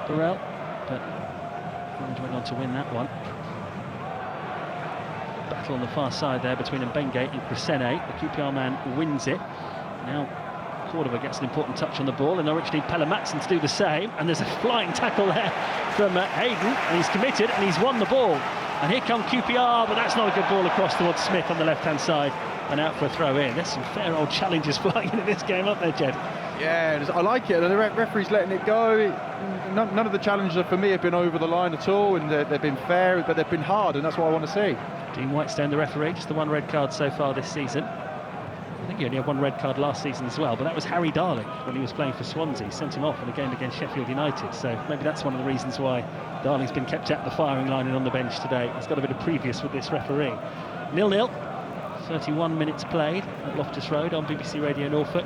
Burrell, but Norwich went on to win that one. Battle on the far side there between Mbenge and Cresceni. The QPR man wins it. Now Cordoba gets an important touch on the ball, and Norwich need Pelle Madsen to do the same, and there's a flying tackle there from Hayden, and he's committed and he's won the ball. And here come QPR, but that's not a good ball across towards Smith on the left hand side and out for a throw in. There's some fair old challenges flying into this game, aren't there, Jed? Yeah, I like it, and the referee's letting it go. None of the challenges for me have been over the line at all, and they've been fair, but they've been hard, and that's what I want to see. Dean Whitestone, the referee, just the one red card so far this season. I think he only had one red card last season as well, but that was Harry Darling when he was playing for Swansea. Sent him off in a game against Sheffield United, so maybe that's one of the reasons why Darling's been kept at the firing line and on the bench today. He's got a bit of previous with this referee. 0-0, 31 minutes played at Loftus Road on BBC Radio Norfolk.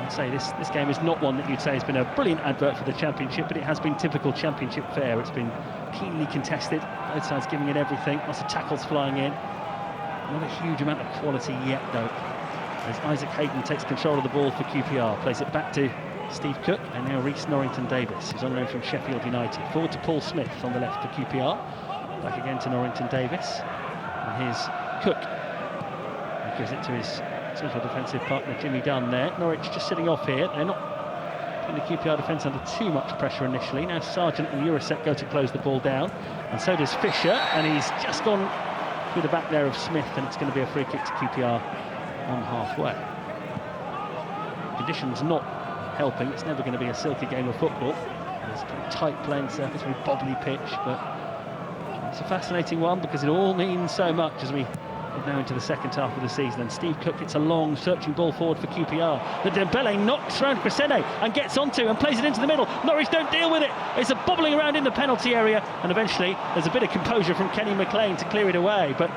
I'd say this game is not one that you'd say has been a brilliant advert for the Championship, but it has been typical Championship fare. It's been keenly contested, both sides giving it everything, lots of tackles flying in. Not a huge amount of quality yet though. as Isaac Hayden takes control of the ball for QPR, plays it back to Steve Cook, and now Rhys Norrington-Davies, who's on loan from Sheffield United. Forward to Paul Smith on the left for QPR. Back again to Norrington-Davies. And here's Cook. He gives it to his central defensive partner, Jimmy Dunn there. Norwich just sitting off here. They're not putting the QPR defence under too much pressure initially. Now Sargent and Jurasek go to close the ball down. And so does Fisher. And he's just gone through the back there of Smith. And it's going to be a free kick to QPR on halfway. Conditions not helping. It's never going to be a silky game of football. It's a pretty tight playing surface, very bobbly pitch, but it's a fascinating one because it all means so much as we head now into the second half of the season. And Steve Cook hits a long searching ball forward for QPR. The Dembele knocks round Crescene and gets onto and plays it into the middle. Norwich don't deal with it. It's a bobbling around in the penalty area, and eventually there's a bit of composure from Kenny McLean to clear it away, but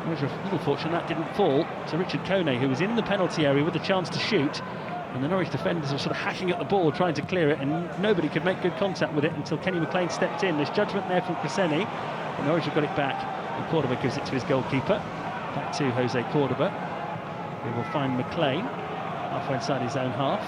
Norwich were a little fortunate that didn't fall to Richard Kone, who was in the penalty area with a chance to shoot. And the Norwich defenders were sort of hacking at the ball, trying to clear it, and nobody could make good contact with it until Kenny McLean stepped in. There's judgment there from Crescene, but Norwich have got it back, and Cordoba gives it to his goalkeeper. Back to Jose Cordoba. He will find McLean halfway inside his own half.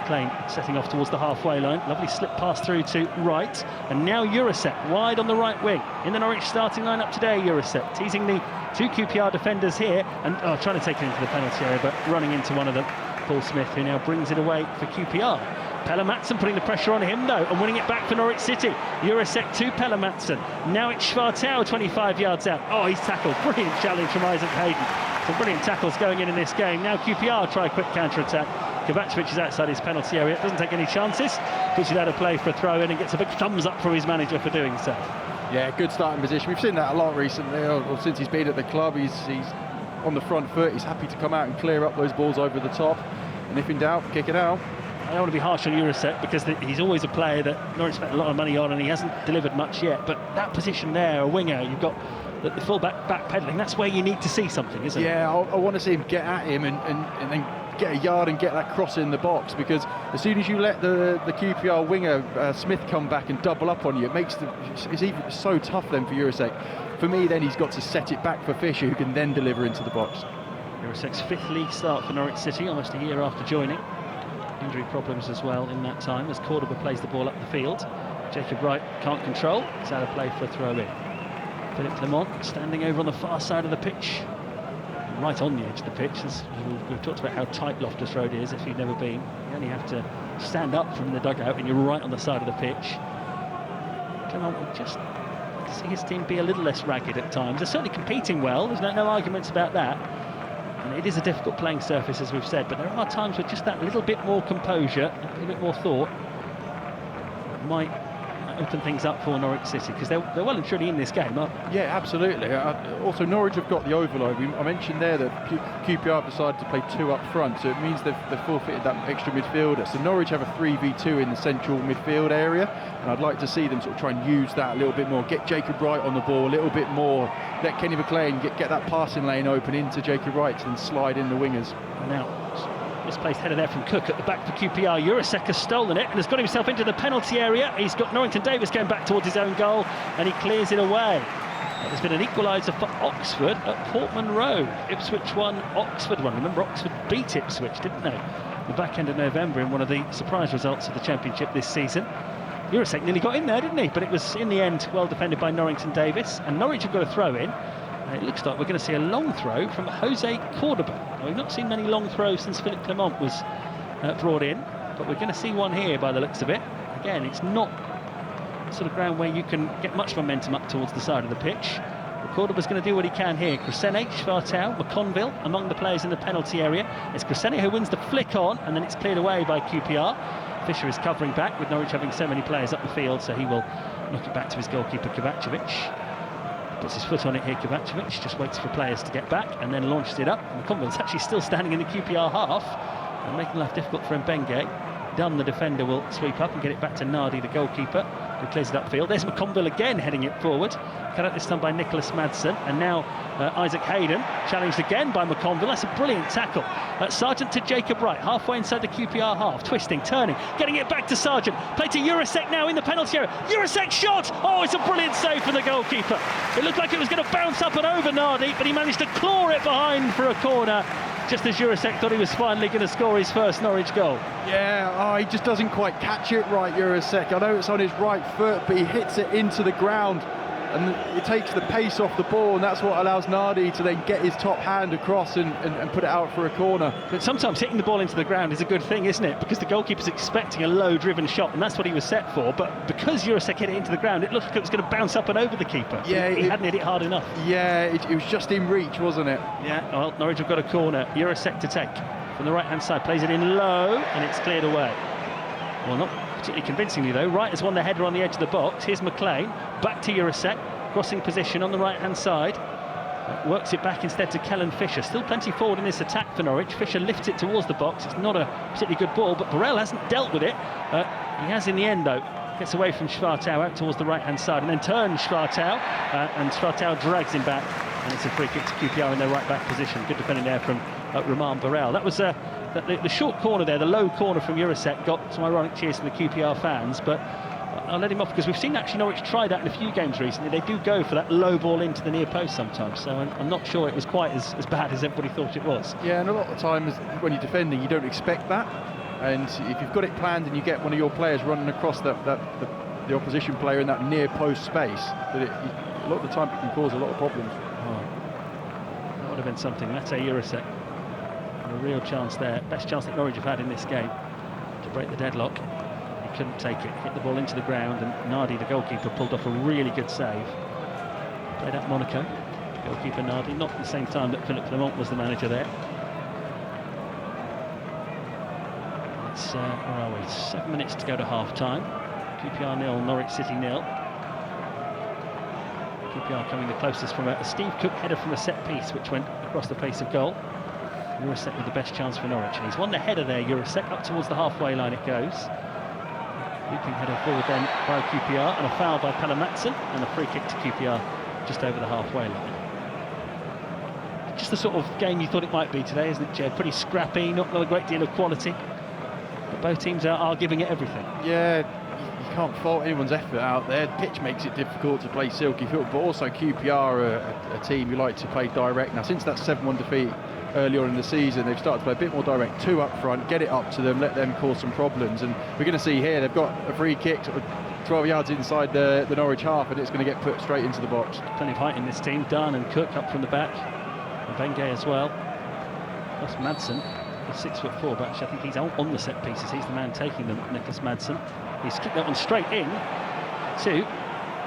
McLean setting off towards the halfway line. Lovely slip pass through to right, and now Jurasek wide on the right wing. In the Norwich starting lineup today, Jurasek teasing the two QPR defenders here, and trying to take it into the penalty area, but running into one of them. Paul Smith, who now brings it away for QPR. Pelle Matson putting the pressure on him though, and winning it back for Norwich City. Jurasek to Pelle Matson. Now it's Schwartau 25 yards out. Oh, he's tackled. Brilliant challenge from Isaac Hayden. Some brilliant tackles going in this game. Now QPR try a quick counter-attack. Kovacevic is outside his penalty area. Doesn't take any chances. Puts it out of play for a throw-in and gets a big thumbs up from his manager for doing so. Yeah, good starting position. We've seen that a lot recently, or since he's been at the club. He's on the front foot. He's happy to come out and clear up those balls over the top, and if in doubt, kick it out. I don't want to be harsh on Jurasek because he's always a player that Norwich spent a lot of money on, and he hasn't delivered much yet. But that position there, a winger, you've got the full-back backpedaling. That's where you need to see something, isn't it? Yeah, I want to see him get at him and then get a yard and get that cross in the box, because as soon as you let the QPR winger Smith come back and double up on you, it's even so tough then for Jurasek. For me, then he's got to set it back for Fisher, who can then deliver into the box. Jurasek's fifth league start for Norwich City, almost a year after joining. Injury problems as well in that time as Cordoba plays the ball up the field. Jacob Wright can't control. It's out of play for a throw-in. Philippe Clement standing over on the far side of the pitch, right on the edge of the pitch. As we've talked about how tight Loftus Road is. If you've never been, you only have to stand up from the dugout and you're right on the side of the pitch. Clement would just like to see his team be a little less ragged at times. They're certainly competing well. There's no arguments about that. And it is a difficult playing surface, as we've said, but there are times with just that little bit more composure, a little bit more thought, might open things up for Norwich City, because they're well and truly in this game, aren't they? Yeah, absolutely. Also, Norwich have got the overload. I mentioned there that QPR have decided to play two up front, so it means they've forfeited that extra midfielder. So Norwich have a 3v2 in the central midfield area, and I'd like to see them sort of try and use that a little bit more, get Jacob Wright on the ball a little bit more, let Kenny McLean get that passing lane open into Jacob Wright and slide in the wingers. Now, misplaced header there from Cook at the back for QPR. Jurasek has stolen it and has got himself into the penalty area. He's got Norrington-Davies going back towards his own goal, and he clears it away. There's been an equaliser for Oxford at Portman Road. Ipswich won, Oxford won. Remember, Oxford beat Ipswich, didn't they? The back end of November in one of the surprise results of the Championship this season. Jurasek nearly got in there, didn't he? But it was, in the end, well defended by Norrington-Davies. And Norwich have got a throw in. It looks like we're going to see a long throw from Jose Cordoba. Now, we've not seen many long throws since Philippe Clement was brought in, but we're going to see one here by the looks of it. Again, it's not the sort of ground where you can get much momentum up towards the side of the pitch. But Cordoba's going to do what he can here. Crescene, Schwartau, McConville among the players in the penalty area. It's Crescene who wins the flick on, and then it's cleared away by QPR. Fisher is covering back, with Norwich having so many players up the field, so he will knock it back to his goalkeeper Kovacevic. Puts his foot on it here, Kovacevic, just waits for players to get back and then launches it up. McConville's actually still standing in the QPR half and making life difficult for Mbenge. Dunn, the defender, will sweep up and get it back to Nardi, the goalkeeper, who clears it upfield. There's McConville again heading it forward. Cut out this time by Nicholas Madsen, and now Isaac Hayden, challenged again by McConville. That's a brilliant tackle. Sargent to Jacob Wright, halfway inside the QPR half, twisting, turning, getting it back to Sargent. Play to Jurasek now in the penalty area. Jurasek shot! Oh, it's a brilliant save from the goalkeeper. It looked like it was going to bounce up and over Nardi, but he managed to claw it behind for a corner. just as Jurasek thought he was finally going to score his first Norwich goal. Yeah, he just doesn't quite catch it right, Jurasek. I know it's on his right foot, but he hits it into the ground, and it takes the pace off the ball, and that's what allows Nardi to then get his top hand across and put it out for a corner. But sometimes hitting the ball into the ground is a good thing, isn't it? Because the goalkeeper's expecting a low-driven shot, and that's what he was set for. But because Jurasek hit it into the ground, it looked like it was going to bounce up and over the keeper. Yeah, he hadn't hit it hard enough. Yeah, it was just in reach, wasn't it? Yeah, well, Norwich have got a corner. Jurasek to take. From the right-hand side, plays it in low, and it's cleared away. Well, not particularly convincingly, though. Wright has won the header on the edge of the box. Here's McLean, back to Jurasek. Crossing position on the right-hand side. Works it back instead to Kellen Fisher. Still plenty forward in this attack for Norwich. Fisher lifts it towards the box. It's not a particularly good ball, but Burrell hasn't dealt with it. He has in the end, though. Gets away from Schwartau out towards the right-hand side and then turns Schwartau, and Schwartau drags him back. And it's a free kick to QPR in their right-back position. Good defending there from Roman Burrell. That was the short corner there, the low corner from Jurasek, got some ironic cheers from the QPR fans, but I'll let him off because we've seen actually Norwich try that in a few games recently. They do go for that low ball into the near post sometimes, so I'm not sure it was quite as bad as everybody thought it was. Yeah, and a lot of times when you're defending, you don't expect that, and if you've got it planned and you get one of your players running across the opposition player in that near post space, a lot of the time it can cause a lot of problems. That would have been something. That's a Jurasek. A real chance there, best chance that Norwich have had in this game to break the deadlock. He couldn't take it, hit the ball into the ground, and Nardi, the goalkeeper, pulled off a really good save. Played at Monaco, goalkeeper Nardi, not at the same time that Philippe Clement was the manager there. It's, where are we, 7 minutes to go to half-time. QPR 0, Norwich City 0. QPR coming the closest from a Steve Cook header from a set-piece, which went across the face of goal. Jurasek with the best chance for Norwich, and he's won the header there. Jurasek up towards the halfway line it goes. Looping header forward then by QPR, and a foul by Pelle Madsen, and a free kick to QPR just over the halfway line. Just the sort of game you thought it might be today, isn't it, Jed? Pretty scrappy, not a great deal of quality, but both teams are giving it everything. Yeah, you can't fault anyone's effort out there. The pitch makes it difficult to play silky football, but also QPR are a team who like to play direct. Now, since that 7-1 defeat early on in the season, they've started to play a bit more direct, 2 up front, get it up to them, let them cause some problems, and we're going to see here they've got a free kick sort of 12 yards inside the Norwich half, and it's going to get put straight into the box. Plenty of height in this team. Dunn and Cook up from the back, and Bengay as well. Plus Madsen, he's 6'4", but actually I think he's on the set pieces. He's the man taking them, Nicholas Madsen. He's kicked that one straight in to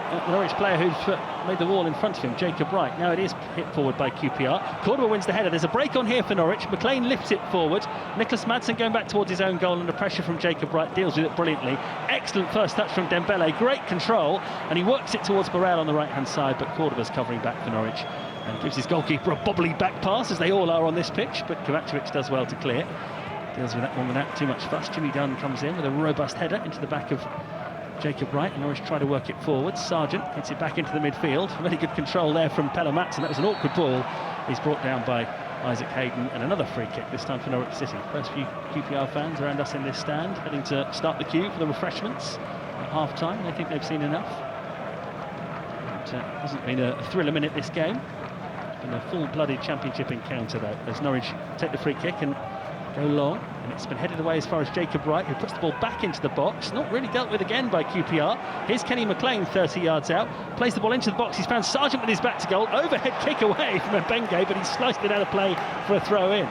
the Norwich player who's made the wall in front of him, Jacob Wright. Now it is hit forward by QPR. Cordoba wins the header. There's a break on here for Norwich. McLean lifts it forward. Nicholas Madsen going back towards his own goal under pressure from Jacob Wright. Deals with it brilliantly. Excellent first touch from Dembele. Great control. And he works it towards Burrell on the right-hand side, but Cordoba's covering back for Norwich and gives his goalkeeper a bobbly back pass, as they all are on this pitch, but Kovacevic does well to clear. Deals with that one without too much fuss. Jimmy Dunn comes in with a robust header into the back of Jacob Wright, and Norwich try to work it forward. Sargent gets it back into the midfield. Really good control there from Pelle Madsen. That was an awkward ball. He's brought down by Isaac Hayden, and another free kick, this time for Norwich City. First few QPR fans around us in this stand, heading to start the queue for the refreshments at half-time. They think they've seen enough. It hasn't been a thriller minute this game. It's been a full-blooded championship encounter, though, as Norwich take the free kick and go long, and it's been headed away as far as Jacob Wright, who puts the ball back into the box. Not really dealt with again by QPR. Here's Kenny McLean, 30 yards out, plays the ball into the box. He's found Sargent with his back to goal. Overhead kick away from Bengay, but he's sliced it out of play for a throw in.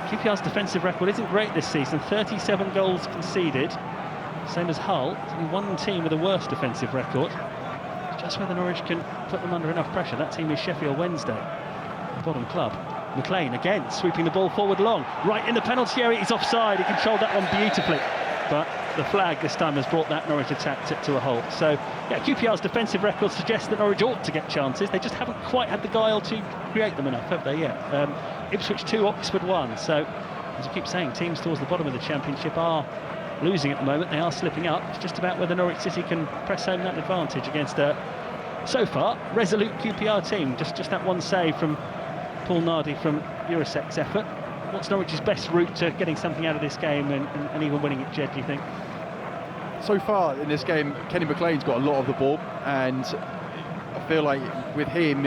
QPR's defensive record isn't great this season. 37 goals conceded, same as Hull. It's only one team with a worse defensive record. It's just whether Norwich can put them under enough pressure. That team is Sheffield Wednesday, the bottom club. McLean again sweeping the ball forward long, right in the penalty area. He's offside. He controlled that one beautifully, but the flag this time has brought that Norwich attack to a halt. So yeah, QPR's defensive record suggests that Norwich ought to get chances. They just haven't quite had the guile to create them enough, have they? Yeah. Ipswich 2, Oxford 1. So as I keep saying, teams towards the bottom of the championship are losing at the moment. They are slipping up. It's just about whether Norwich City can press home that advantage against a, so far, resolute QPR team. Just that one save from Paul Nardi from Jurasek's effort. What's Norwich's best route to getting something out of this game and even winning it, Jed, do you think? So far in this game, Kenny McLean's got a lot of the ball, and I feel like with him,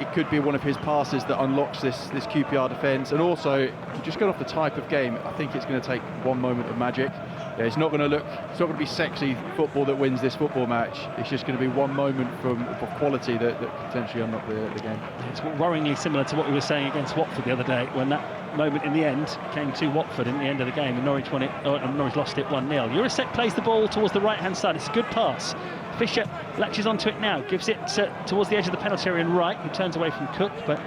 it could be one of his passes that unlocks this QPR defence. And also, just going off the type of game, I think it's going to take one moment of magic. Yeah, it's not going to be sexy football that wins this football match. It's just going to be one moment of quality that could potentially unlock the game. It's worryingly similar to what we were saying against Watford the other day, when that moment in the end came to Watford in the end of the game, and Norwich won it, and Norwich lost it 1-0. Jurasek plays the ball towards the right-hand side. It's a good pass. Fisher latches onto it now, gives it towards the edge of the penalty area and Wright, who turns away from Cook, but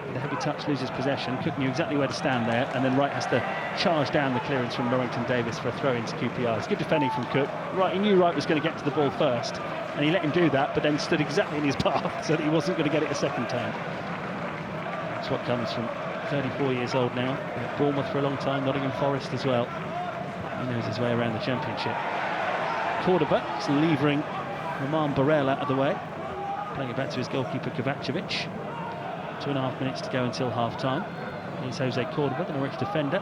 with a heavy touch loses possession. Cook knew exactly where to stand there, and then Wright has to charge down the clearance from Norrington Davis for a throw into QPR. It's good defending from Cook. He knew Wright was going to get to the ball first, and he let him do that, but then stood exactly in his path so that he wasn't going to get it a second time. That's what comes from 34 years old now, at Bournemouth for a long time, Nottingham Forest as well. He knows his way around the Championship. Cordoba is levering Roman Borrell out of the way, playing it back to his goalkeeper Kovacevic. 2.5 minutes to go until half-time. Here's Jose Cordoba, the Norwich defender,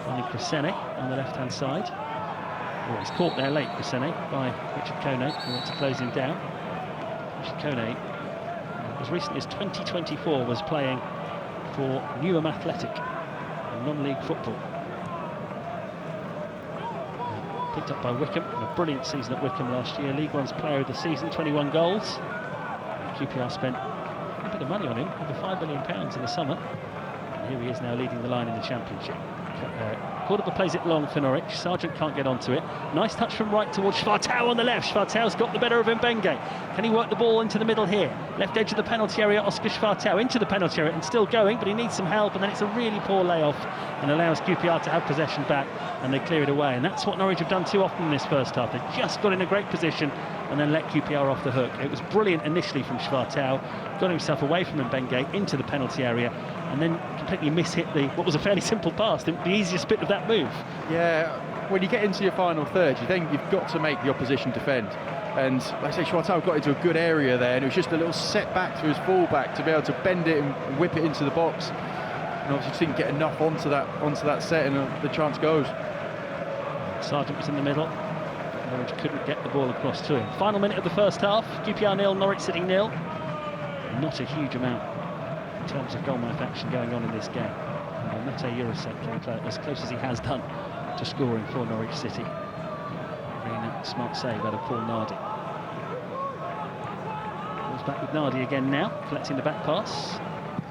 finding Crescene on the left-hand side. Oh, he's caught there late, Crescene, by Richard Koné, who went to close him down. Richard Koné, as recently as 2024, was playing for Newham Athletic in non-league football. Picked up by Wickham, a brilliant season at Wickham last year. League One's player of the season, 21 goals. And QPR spent a bit of money on him, over £5 million in the summer. And here he is now leading the line in the Championship. Cordoba plays it long for Norwich. Sargent can't get onto it. Nice touch from Wright towards Schwartau on the left. Schwartau's got the better of Mbenge. Can he work the ball into the middle here? Left edge of the penalty area, Oscar Schwartau into the penalty area and still going, but he needs some help, and then it's a really poor layoff and allows QPR to have possession back, and they clear it away. And that's what Norwich have done too often in this first half. They just got in a great position and then let QPR off the hook. It was brilliant initially from Schwartau, got himself away from Mbenge into the penalty area, and then completely mishit what was a fairly simple pass, the easiest bit of that move. Yeah, when you get into your final third, you think you've got to make the opposition defend. And like I say, Schwartau got into a good area there, and it was just a little setback to his fullback to be able to bend it and whip it into the box. And obviously just didn't get enough onto that set, and the chance goes. Sargent was in the middle. Norwich couldn't get the ball across to him. Final minute of the first half. QPR 0, Norwich City 0. Not a huge amount in terms of goal-mouth action going on in this game. Mete Jurasek came as close as he has done to scoring for Norwich City. Bringing that smart save out of Paul Nardi. Ball's back with Nardi again now, collecting the back pass.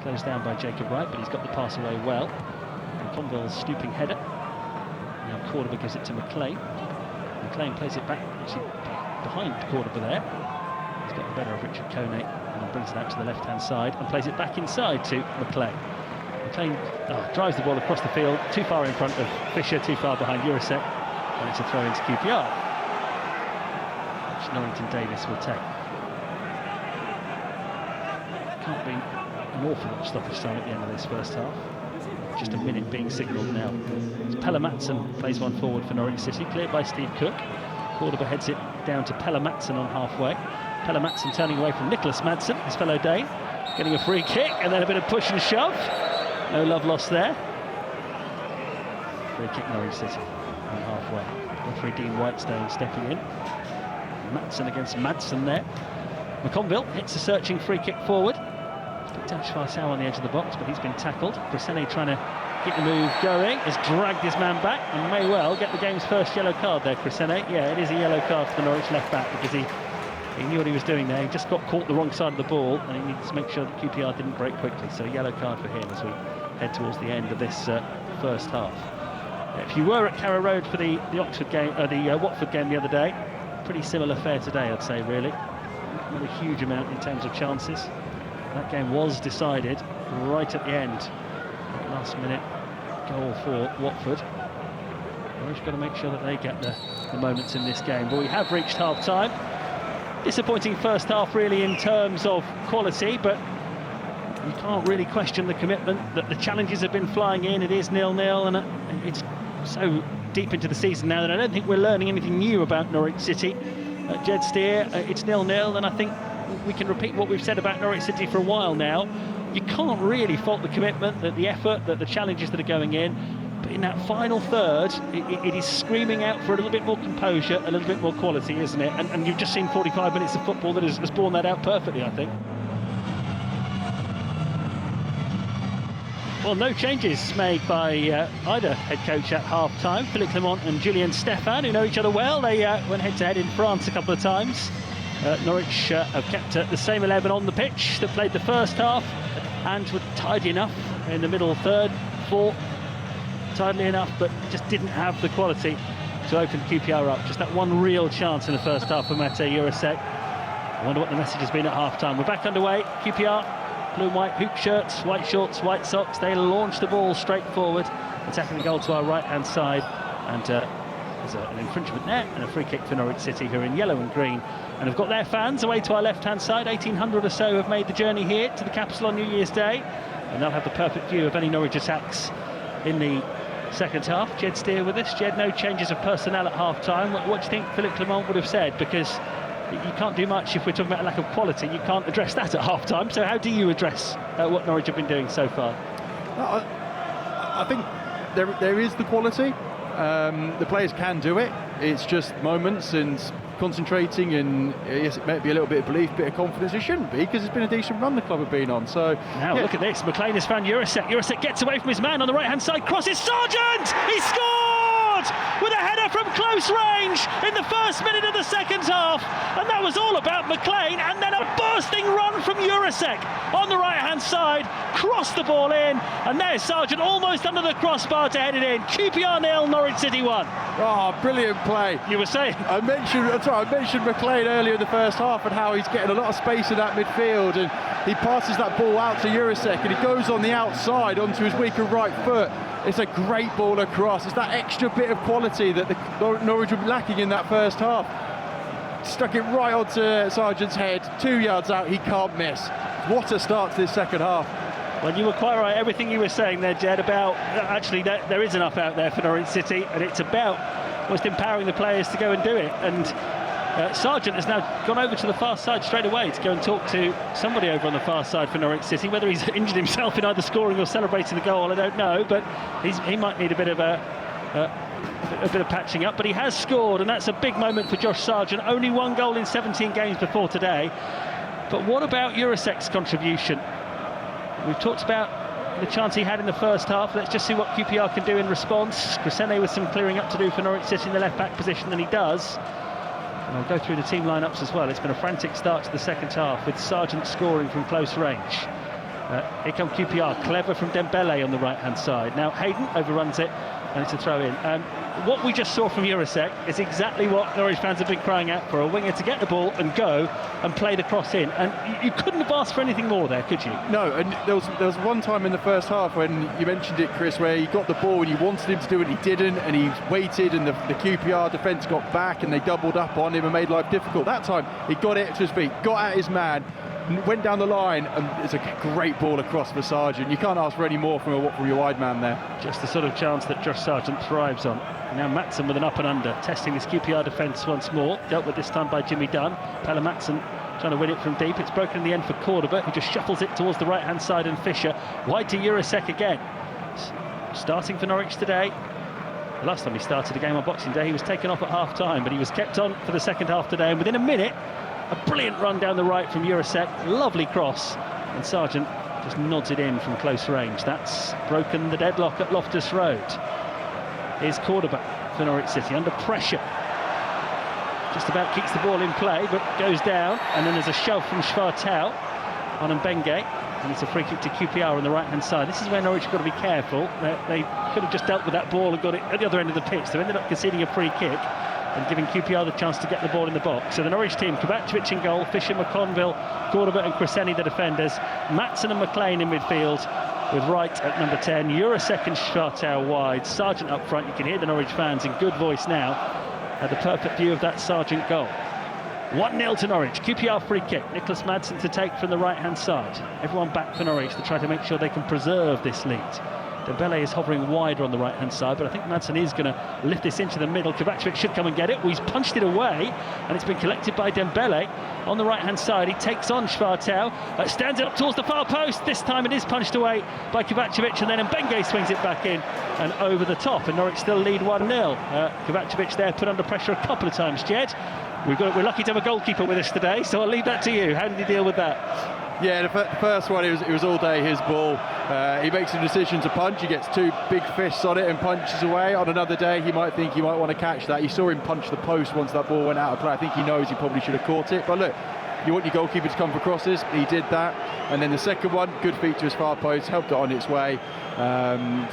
Closed down by Jacob Wright, but he's got the pass away well. And Conville's stooping header. Now Cordoba gives it to McLean. McLean plays it back, actually behind Cordoba there. He's got the better of Richard Koné and brings it out to the left-hand side and plays it back inside to McLean. McLean drives the ball across the field, too far in front of Fisher, too far behind Jurasek, and it's a throw into QPR, which Norrington Davis will take. Can't be an awful lot of stoppage time at the end of this first half. Just a minute being signalled now. Pelle Madsen plays one forward for Norwich City, cleared by Steve Cook. Cordoba heads it down to Pelle Madsen on halfway. Pelle Madsen turning away from Nicholas Madsen, his fellow Dane, getting a free kick and then a bit of push and shove. No love lost there. Free kick Norwich City on halfway. Referee Dean Whitestone stepping in. Madsen against Madsen there. McConville hits a searching free kick forward. Picked out Schwartau on the edge of the box, but he's been tackled. Crescene trying to keep the move going, has dragged his man back and may well get the game's first yellow card there, Crescene. Yeah, it is a yellow card for the Norwich left back because he knew what he was doing there. He just got caught the wrong side of the ball and he needed to make sure that QPR didn't break quickly. So a yellow card for him as we head towards the end of this first half. If you were at Carrow Road for the Oxford game, the Watford game the other day, pretty similar fare today, I'd say, really. Not a huge amount in terms of chances. That game was decided right at the end. Last minute goal for Watford. We've got to make sure that they get the moments in this game. But we have reached half-time. Disappointing first half, really, in terms of quality, but you can't really question the commitment that the challenges have been flying in. It is 0-0, and it's so deep into the season now that I don't think we're learning anything new about Norwich City. Jed Steer, it's 0-0, and I think we can repeat what we've said about Norwich City for a while now. You can't really fault the commitment, the effort, the challenges that are going in. But in that final third, it is screaming out for a little bit more composure, a little bit more quality, isn't it? And you've just seen 45 minutes of football that has borne that out perfectly, I think. Well, no changes made by either head coach at half-time. Philippe Clement and Julien Stéphan, who know each other well, they went head-to-head in France a couple of times. Norwich have kept the same 11 on the pitch that played the first half, and were tidy enough in the middle third, fourth, tidily enough, but just didn't have the quality to open QPR up. Just that one real chance in the first half for Mate Jurasek. I wonder what the message has been at half-time. We're back underway. QPR, blue and white hoop shirts, white shorts, white socks. They launch the ball straight forward, attacking the goal to our right-hand side. And there's an infringement there and a free kick for Norwich City, who are in yellow and green and have got their fans away to our left-hand side. 1,800 or so have made the journey here to the capital on New Year's Day, and they'll have the perfect view of any Norwich attacks in the second half. Jed Steer with us. Jed, no changes of personnel at half-time. What do you think Philippe Clement would have said? Because you can't do much if we're talking about a lack of quality. You can't address that at half-time. So how do you address what Norwich have been doing so far? I think there is the quality. The players can do it. It's just moments and concentrating, and yes, it might be a little bit of belief, bit of confidence. It shouldn't be, because it's been a decent run the club have been on. So now look at this. McLean has found Jurasek. Jurasek gets away from his man on the right-hand side. Crosses Sargent. He scored with a header from close range in the first minute of the second half, and that was all about McLean. And then a bursting run from Jurasek on the right-hand side, crossed the ball in, and there's Sargent almost under the crossbar to head it in. QPR 0, Norwich City 1. Oh, brilliant play. You were saying? I mentioned McLean earlier in the first half and how he's getting a lot of space in that midfield, and he passes that ball out to Jurasek, and he goes on the outside onto his weaker right foot. It's a great ball across. It's that extra bit of quality that the Norwich were lacking in that first half. Stuck it right onto Sargent's head, 2 yards out, he can't miss. What a start to this second half. Well, you were quite right. Everything you were saying there, Jed, about actually there is enough out there for Norwich City, and it's about just empowering the players to go and do it. And Sargent has now gone over to the far side straight away to go and talk to somebody over on the far side for Norwich City. Whether he's injured himself in either scoring or celebrating the goal, I don't know, but he might need a bit of patching up, but he has scored, and that's a big moment for Josh Sargent. Only one goal in 17 games before today. But what about Jurasek's contribution? We've talked about the chance he had in the first half. Let's just see what QPR can do in response. Crescene with some clearing up to do for Norwich City in the left-back position, and he does. And I'll go through the team lineups as well. It's been a frantic start to the second half, with Sargent scoring from close range. Here come QPR, clever from Dembele on the right-hand side. Now Hayden overruns it, and it's a throw in. What we just saw from Jurasek is exactly what Norwich fans have been crying out for: a winger to get the ball and go and play the cross in. And you couldn't have asked for anything more there, could you? No, and there was one time in the first half when you mentioned it, Chris, where he got the ball and you wanted him to do it, he didn't, and he waited, and the QPR defence got back and they doubled up on him and made life difficult. That time he got it to his feet, got at his man, went down the line, and it's a great ball across for Sargent. You can't ask for any more from your wide man there. Just the sort of chance that Josh Sargent thrives on. Now Matson with an up and under, testing this QPR defence once more, dealt with this time by Jimmy Dunn. Pelle Matson trying to win it from deep. It's broken in the end for Cordoba, who just shuffles it towards the right hand side, and Fisher wide to Jurasek again. Starting for Norwich today. The last time he started a game on Boxing Day, he was taken off at half time, but he was kept on for the second half today, and within a minute, a brilliant run down the right from Jurasek, lovely cross, and Sargent just nods it in from close range. That's broken the deadlock at Loftus Road. Here's Cordoba for Norwich City, under pressure. Just about keeps the ball in play, but goes down, and then there's a shove from Schwartau on Mbenge, and it's a free kick to QPR on the right-hand side. This is where Norwich have got to be careful. They could have just dealt with that ball and got it at the other end of the pitch. They ended up conceding a free kick and giving QPR the chance to get the ball in the box. So the Norwich team, Kovacevic in goal, Fisher, McConville, Cordoba and Crescene the defenders, Matson and McLean in midfield, with Wright at number 10, Jurasek and Schwartau wide, Sargent up front. You can hear the Norwich fans in good voice now at the perfect view of that Sargent goal. 1-0 to Norwich. QPR free kick. Nicholas Madsen to take from the right-hand side. Everyone back for Norwich to try to make sure they can preserve this lead. Dembele is hovering wider on the right-hand side, but I think Madsen is going to lift this into the middle. Kovacevic should come and get it. Well, he's punched it away, and it's been collected by Dembele on the right-hand side. He takes on Schwartau, stands it up towards the far post. This time it is punched away by Kovacevic, and then Mbenge swings it back in and over the top, and Norwich still lead 1-0. Kovacevic there put under pressure a couple of times, Jed. We're lucky to have a goalkeeper with us today, so I'll leave that to you. How did you deal with that? Yeah, the first one, it was all day his ball. He makes a decision to punch. He gets two big fists on it and punches away. On another day, he might think he might want to catch that. You saw him punch the post once that ball went out of play. I think he knows he probably should have caught it. But look, you want your goalkeeper to come for crosses. He did that. And then the second one, good feet to his far post, helped it on its way.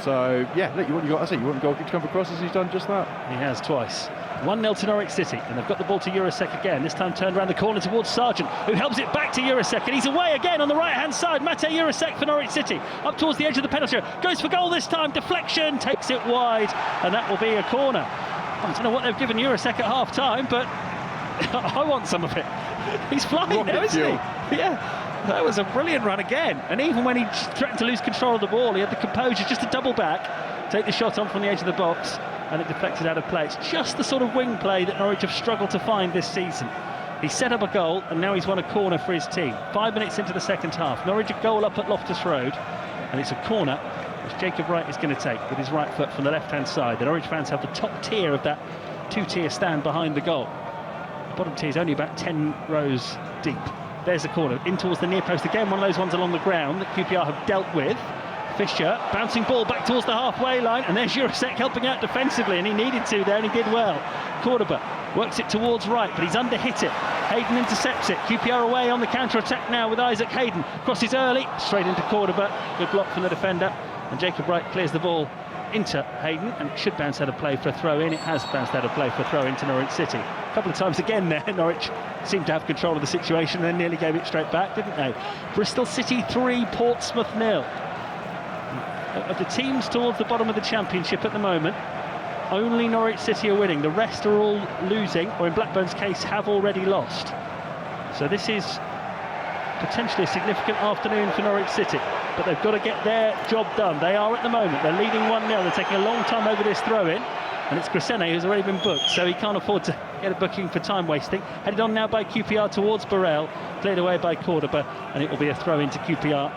So yeah, look, you want your goalkeeper to come for crosses. He's done just that. He has twice. 1-0 to Norwich City, and they've got the ball to Jurasek again, this time turned around the corner towards Sargent, who helps it back to Jurasek, and he's away again on the right-hand side. Mate Jurasek for Norwich City, up towards the edge of the penalty area, goes for goal this time, deflection, takes it wide, and that will be a corner. I don't know what they've given Jurasek at half-time, but I want some of it. He's flying now, isn't he? Yeah, that was a brilliant run again, and even when he threatened to lose control of the ball, he had the composure just to double back, take the shot on from the edge of the box, and it deflected out of play. It's just the sort of wing play that Norwich have struggled to find this season. He set up a goal, and now he's won a corner for his team. 5 minutes into the second half, Norwich a goal up at Loftus Road, and it's a corner which Jacob Wright is going to take with his right foot from the left-hand side. The Norwich fans have the top tier of that two-tier stand behind the goal. The bottom tier is only about 10 rows deep. There's the corner, in towards the near post again, one of those ones along the ground that QPR have dealt with. Fixture, bouncing ball back towards the halfway line, and there's Jurasek helping out defensively, and he needed to there, and he did well. Cordoba works it towards right, but he's under-hit it. Hayden intercepts it. QPR away on the counter-attack now with Isaac Hayden. Crosses early, straight into Cordoba. Good block from the defender, and Jacob Wright clears the ball into Hayden, and it should bounce out of play for a throw-in. It has bounced out of play for a throw-in to Norwich City. A couple of times again there, Norwich seemed to have control of the situation, and then nearly gave it straight back, didn't they? Bristol City 3, Portsmouth 0. Of the teams towards the bottom of the Championship at the moment, only Norwich City are winning. The rest are all losing, or in Blackburn's case, have already lost. So this is potentially a significant afternoon for Norwich City, but they've got to get their job done. They are at the moment. They're leading 1-0. They're taking a long time over this throw-in, and it's Grisene who's already been booked, so he can't afford to get a booking for time wasting. Headed on now by QPR towards Burrell, cleared away by Cordoba, and it will be a throw into QPR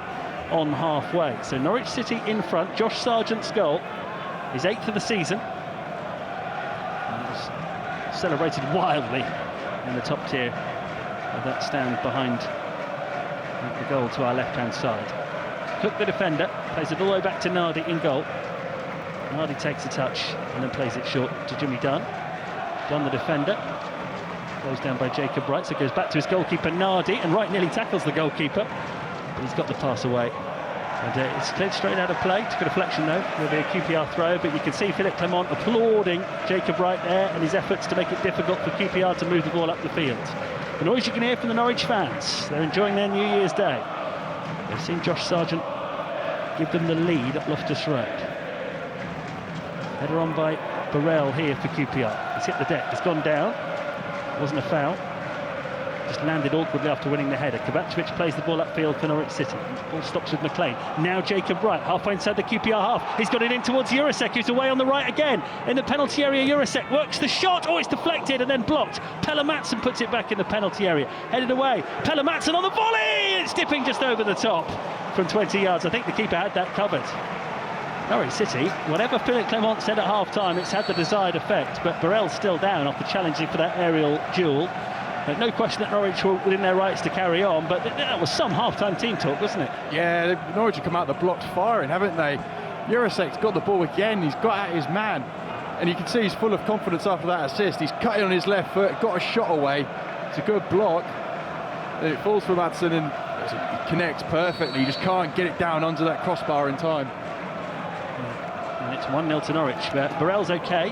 on halfway. So Norwich City in front. Josh Sargent's goal, his 8th of the season. And was celebrated wildly in the top tier of that stand behind the goal to our left-hand side. Cook, the defender, plays it all the way back to Nardi in goal. Nardi takes a touch and then plays it short to Jimmy Dunn. Dunn, the defender, goes down by Jacob Wright, so goes back to his goalkeeper Nardi, and Wright nearly tackles the goalkeeper. But he's got the pass away, and it's cleared straight out of play. Took a deflection though. There'll be a QPR throw, but you can see Philippe Clement applauding Jacob Wright there and his efforts to make it difficult for QPR to move the ball up the field. The noise you can hear from the Norwich fans. They're enjoying their New Year's Day. They've seen Josh Sargent give them the lead at Loftus Road. Header on by Burrell here for QPR. He's hit the deck. He's gone down. Wasn't a foul. Just landed awkwardly after winning the header. Kovacevic plays the ball upfield for Norwich City. The ball stops with McLean. Now Jacob Wright, halfway inside the QPR half. He's got it in towards Jurasek, who's away on the right again. In the penalty area, Jurasek works the shot. Oh, it's deflected and then blocked. Pelle Madsen puts it back in the penalty area. Headed away. Pelle Madsen on the volley! It's dipping just over the top from 20 yards. I think the keeper had that covered. Norwich City, whatever Philippe Clement said at half-time, it's had the desired effect, but Burrell's still down after challenging for that aerial duel. No question that Norwich were within their rights to carry on, but that was some half-time team talk, wasn't it? Yeah, Norwich have come out the blocks firing, haven't they? Jurasek's got the ball again, he's got at his man, and you can see he's full of confidence after that assist. He's cutting on his left foot, got a shot away. It's a good block. Then it falls for Madsen and it connects perfectly. You just can't get it down onto that crossbar in time. And it's 1-0 to Norwich, but Burrell's okay.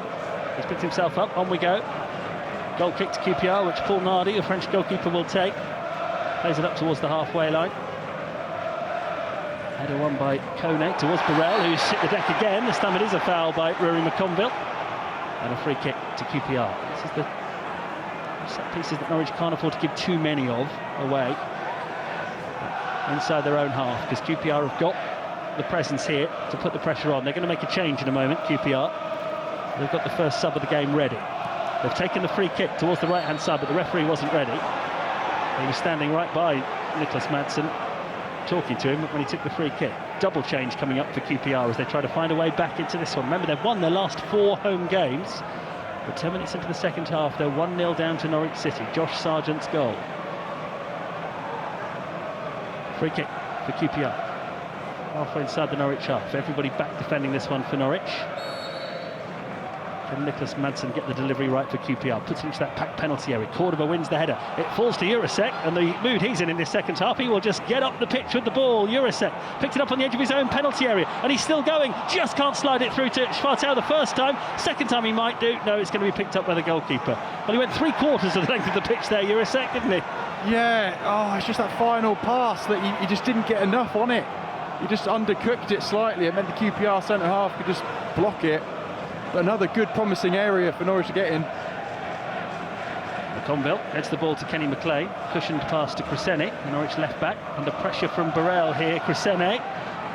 He's picked himself up, on we go. Goal kick to QPR, which Paul Nardi, a French goalkeeper, will take. Plays it up towards the halfway line. Header won by Kone towards Burrell, who's hit the deck again. This time it is a foul by Rory McConville. And a free kick to QPR. This is the set pieces that Norwich can't afford to give too many of away. Inside their own half, because QPR have got the presence here to put the pressure on. They're going to make a change in a moment, QPR. They've got the first sub of the game ready. They've taken the free kick towards the right-hand side, but the referee wasn't ready. He was standing right by Nicholas Madsen, talking to him when he took the free kick. Double change coming up for QPR as they try to find a way back into this one. Remember, they've won their last 4 home games, but 10 minutes into the second half, they're 1-0 down to Norwich City. Josh Sargent's goal. Free kick for QPR. Halfway inside the Norwich half. Everybody back defending this one for Norwich. Can Nicholas Madsen get the delivery right for QPR? Puts it into that packed penalty area. Cordoba wins the header. It falls to Jurasek, and the mood he's in this second half, he will just get up the pitch with the ball. Jurasek picked it up on the edge of his own penalty area, and he's still going. Just can't slide it through to Schwartau the first time. Second time he might do. No, it's going to be picked up by the goalkeeper. Well, he went 3/4 of the length of the pitch there, Jurasek, didn't he? Yeah, it's just that final pass that he just didn't get enough on it. He just undercooked it slightly. It meant the QPR centre-half could just block it. But another good, promising area for Norwich to get in. McConville heads the ball to Kenny McLean. Cushioned pass to Crescene, the Norwich left-back. Under pressure from Burrell here. Crescene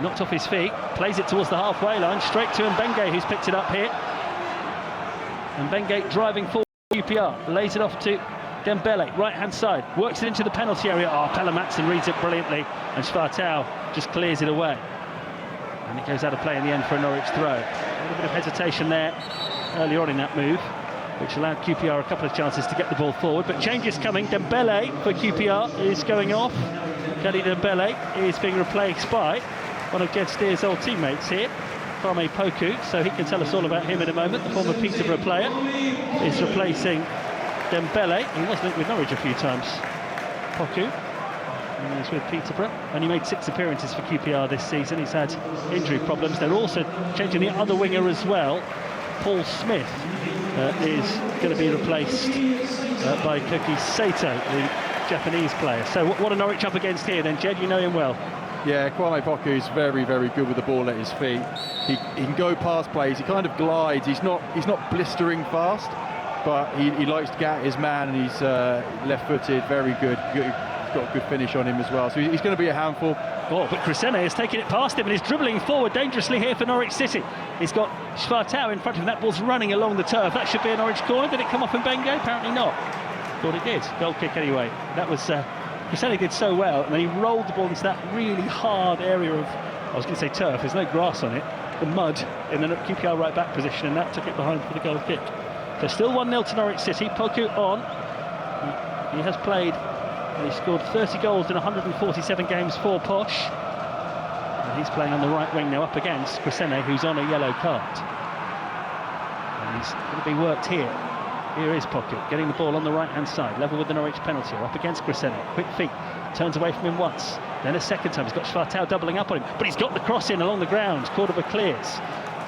knocked off his feet. Plays it towards the halfway line. Straight to Mbenge, who's picked it up here. Mbenge driving forward. QPR lays it off to Dembele, right-hand side. Works it into the penalty area. Pelle Madsen reads it brilliantly. And Schwartau just clears it away. And it goes out of play in the end for a Norwich throw. A little bit of hesitation there earlier on in that move, which allowed QPR a couple of chances to get the ball forward. But changes coming. Dembele for QPR is going off. Kadi Dembele is being replaced by one of Jed Steer's old teammates here, Kwame Poku. So he can tell us all about him in a moment. The former Peterborough player is replacing Dembele. He was linked with Norwich a few times. Poku. And he's with Peterborough. Only made 6 appearances for QPR this season. He's had injury problems. They're also changing the other winger as well. Paul Smith is going to be replaced by Koki Sato, the Japanese player. So what are Norwich up against here then, Jed? You know him well. Yeah, Kwame Poku is very, very good with the ball at his feet. He can go past plays. He kind of glides. He's not blistering fast, but he likes to get at his man, and he's left-footed, very good. Got a good finish on him as well, so he's going to be a handful. But Crescene has taken it past him and is dribbling forward dangerously here for Norwich City. He's got Schwartau in front of him. That ball's running along the turf. That should be a Norwich corner. Did it come off Mbenge? Apparently not. Thought it did. Goal kick anyway. That was Crescene did so well, and then he rolled the ball into that really hard area of, I was going to say turf, there's no grass on it, the mud in the QPR right back position, and that took it behind for the goal kick. So still 1-0 to Norwich City. Poku on. He has played. He scored 30 goals in 147 games for Posh. And he's playing on the right wing now up against Crescene, who's on a yellow card. And he's going to be worked here. Here is Poku, getting the ball on the right-hand side, level with the Norwich penalty, up against Crescene. Quick feet, turns away from him once, then a second time. He's got Schwartau doubling up on him, but he's got the cross in along the ground. Cordoba clears.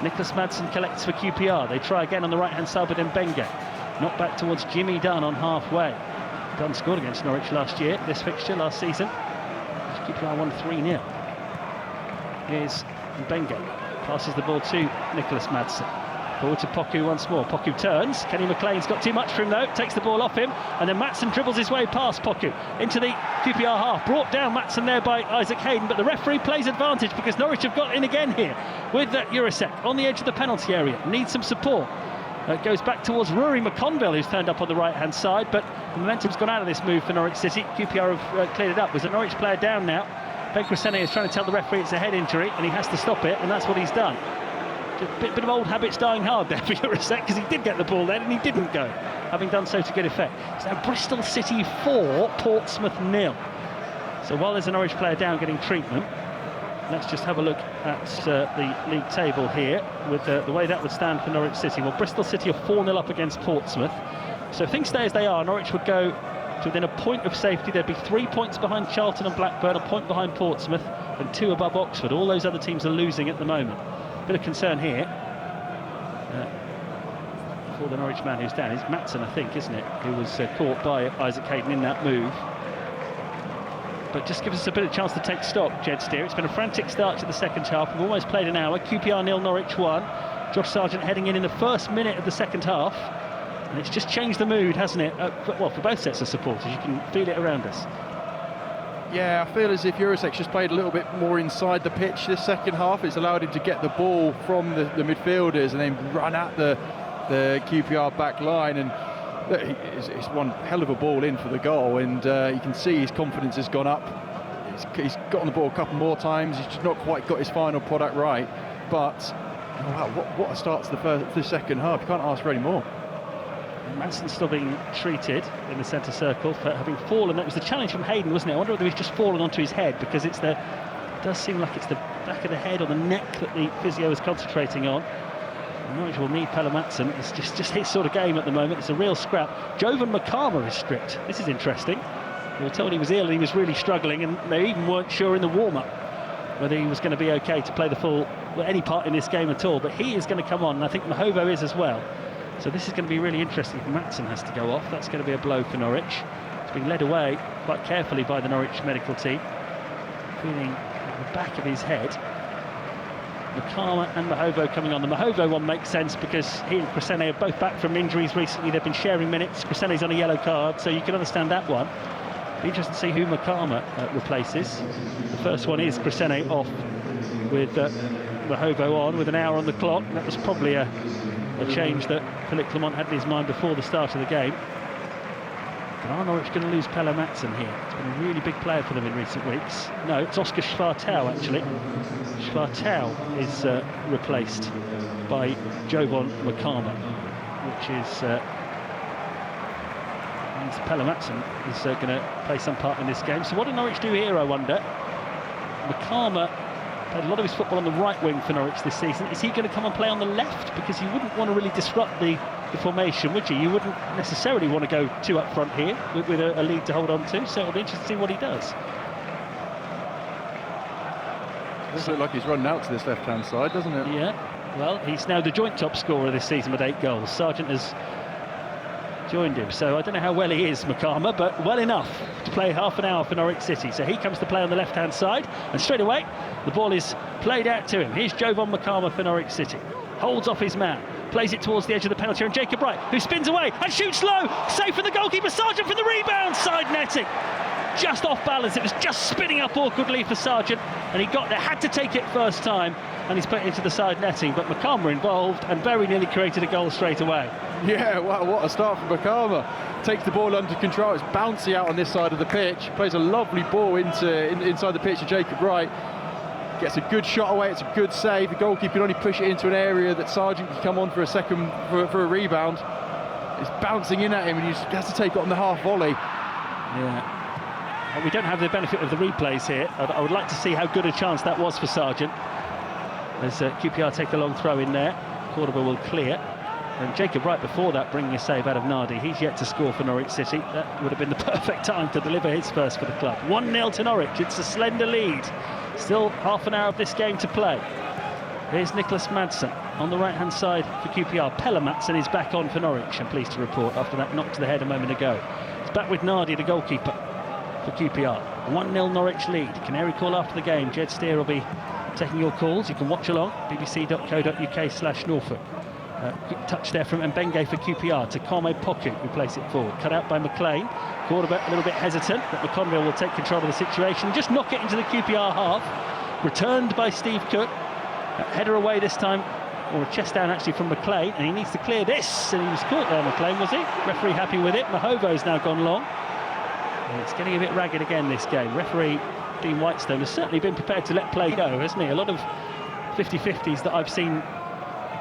Nicholas Madsen collects for QPR. They try again on the right-hand side with Mbenge. Knocked back towards Jimmy Dunn on halfway. Dunn scored against Norwich last year, this fixture last season. QPR won 3-0. Here's Mbenge, passes the ball to Nicholas Madsen. Forward to Poku once more. Poku turns. Kenny McLean's got too much for him though. Takes the ball off him, and then Madsen dribbles his way past Poku into the QPR half. Brought down Madsen there by Isaac Hayden, but the referee plays advantage because Norwich have got in again here with Jurasek on the edge of the penalty area. Needs some support. It goes back towards Rory McConville, who's turned up on the right-hand side, but the momentum's gone out of this move for Norwich City. QPR have cleared it up. There's a Norwich player down now. Ben Crescene is trying to tell the referee it's a head injury, and he has to stop it, and that's what he's done. A bit of old habits dying hard there for Jurasek, because he did get the ball then and he didn't go, having done so to good effect. So Bristol City 4, Portsmouth 0. So while there's a Norwich player down getting treatment, let's just have a look at the league table here with the way that would stand for Norwich City. Well, Bristol City are 4-0 up against Portsmouth. So if things stay as they are, Norwich would go to within a point of safety. There'd be 3 points behind Charlton and Blackburn, a point behind Portsmouth, and 2 above Oxford. All those other teams are losing at the moment. Bit of concern here for the Norwich man who's down. It's Madsen, I think, isn't it, who was caught by Isaac Hayden in that move. But just gives us a bit of chance to take stock, Jed Steer. It's been a frantic start to the second half. We've almost played an hour. QPR 0, Norwich 1. Josh Sargent heading in the first minute of the second half. And it's just changed the mood, hasn't it? Well, for both sets of supporters. You can feel it around us. Yeah, I feel as if Jurasek's just played a little bit more inside the pitch this second half. It's allowed him to get the ball from the midfielders and then run at the QPR back line. And it's one hell of a ball in for the goal, and you can see his confidence has gone up. He's got on the ball a couple more times. He's just not quite got his final product right. But, oh wow, what a start to the second half. You can't ask for any more. Manson's still being treated in the centre circle for having fallen. That was the challenge from Hayden, wasn't it? I wonder whether he's just fallen onto his head, because it does seem like it's the back of the head or the neck that the physio is concentrating on. Norwich will need Pelle Madsen. It's just his sort of game at the moment. It's a real scrap. Jovan Makama is stripped. This is interesting. We were told he was ill and he was really struggling, and they even weren't sure in the warm-up whether he was going to be okay to play any part in this game at all. But he is going to come on, and I think Mahovo is as well. So this is going to be really interesting if Madsen has to go off. That's going to be a blow for Norwich. It's being led away quite carefully by the Norwich medical team. Feeling at the back of his head. Makama and Mahovo coming on. The Mahovo one makes sense because he and Crescene are both back from injuries recently. They've been sharing minutes. Crescene's on a yellow card, so you can understand that one. Be interesting to see who Makama replaces. The first one is Crescene off with Mahovo on with an hour on the clock. That was probably a change that Philippe Clement had in his mind before the start of the game. But are Norwich going to lose Pelle Madsen here? It's been a really big player for them in recent weeks. No, it's Oscar Schwartau actually. Schwartau is replaced by Jovan Makama, which is means Pelle Madsen is going to play some part in this game. So what do Norwich do here, I wonder? Makama played a lot of his football on the right wing for Norwich this season. Is he going to come and play on the left? Because you wouldn't want to really disrupt the formation, would you? You wouldn't necessarily want to go two up front here with a lead to hold on to. So it'll be interesting to see what he does. It does look like he's running out to this left-hand side, doesn't it? Yeah. Well, he's now the joint top scorer this season with 8 goals. Sargent has joined him, so I don't know how well he is, Makama, but well enough to play half an hour for Norwich City. So he comes to play on the left-hand side, and straight away the ball is played out to him. Here's Jovan Makama for Norwich City. Holds off his man, plays it towards the edge of the penalty area, and Jacob Wright, who spins away and shoots low, safe for the goalkeeper. Sargent for the rebound, side netting. Just off balance, it was just spinning up awkwardly for Sargent, and he got there, had to take it first time, and he's put it into the side netting. But Makama involved and very nearly created a goal straight away. Yeah, wow, what a start from Makama. Takes the ball under control, it's bouncy out on this side of the pitch, plays a lovely ball inside the pitch to Jacob Wright. Gets a good shot away, it's a good save. The goalkeeper can only push it into an area that Sargent can come on for a second for a rebound. It's bouncing in at him, and he has to take it on the half volley. Yeah. We don't have the benefit of the replays here. I would like to see how good a chance that was for Sargent. As QPR take a long throw in there, Cordoba will clear. And Jacob Wright before that bringing a save out of Nardi. He's yet to score for Norwich City. That would have been the perfect time to deliver his first for the club. 1-0 to Norwich, it's a slender lead. Still half an hour of this game to play. Here's Nicholas Madsen on the right-hand side for QPR. Pelle Madsen is back on for Norwich, I'm pleased to report, after that knock to the head a moment ago. He's back with Nardi, the goalkeeper for QPR. 1-0 Norwich lead. Canary call after the game. Jed Steer will be taking your calls. You can watch along, bbc.co.uk/Norfolk. Quick touch there from Mbenge for QPR to Kwame Poku, who plays it forward. Cut out by McLean. Cordoba a little bit hesitant, but McConville will take control of the situation. Just knock it into the QPR half. Returned by Steve Cook. Header away this time, or a chest down actually from McLean, and he needs to clear this. And he was caught there, McLean, was he? Referee happy with it. Mahovo's now gone long. And it's getting a bit ragged again, this game. Referee Dean Whitestone has certainly been prepared to let play go, hasn't he? A lot of 50-50s that I've seen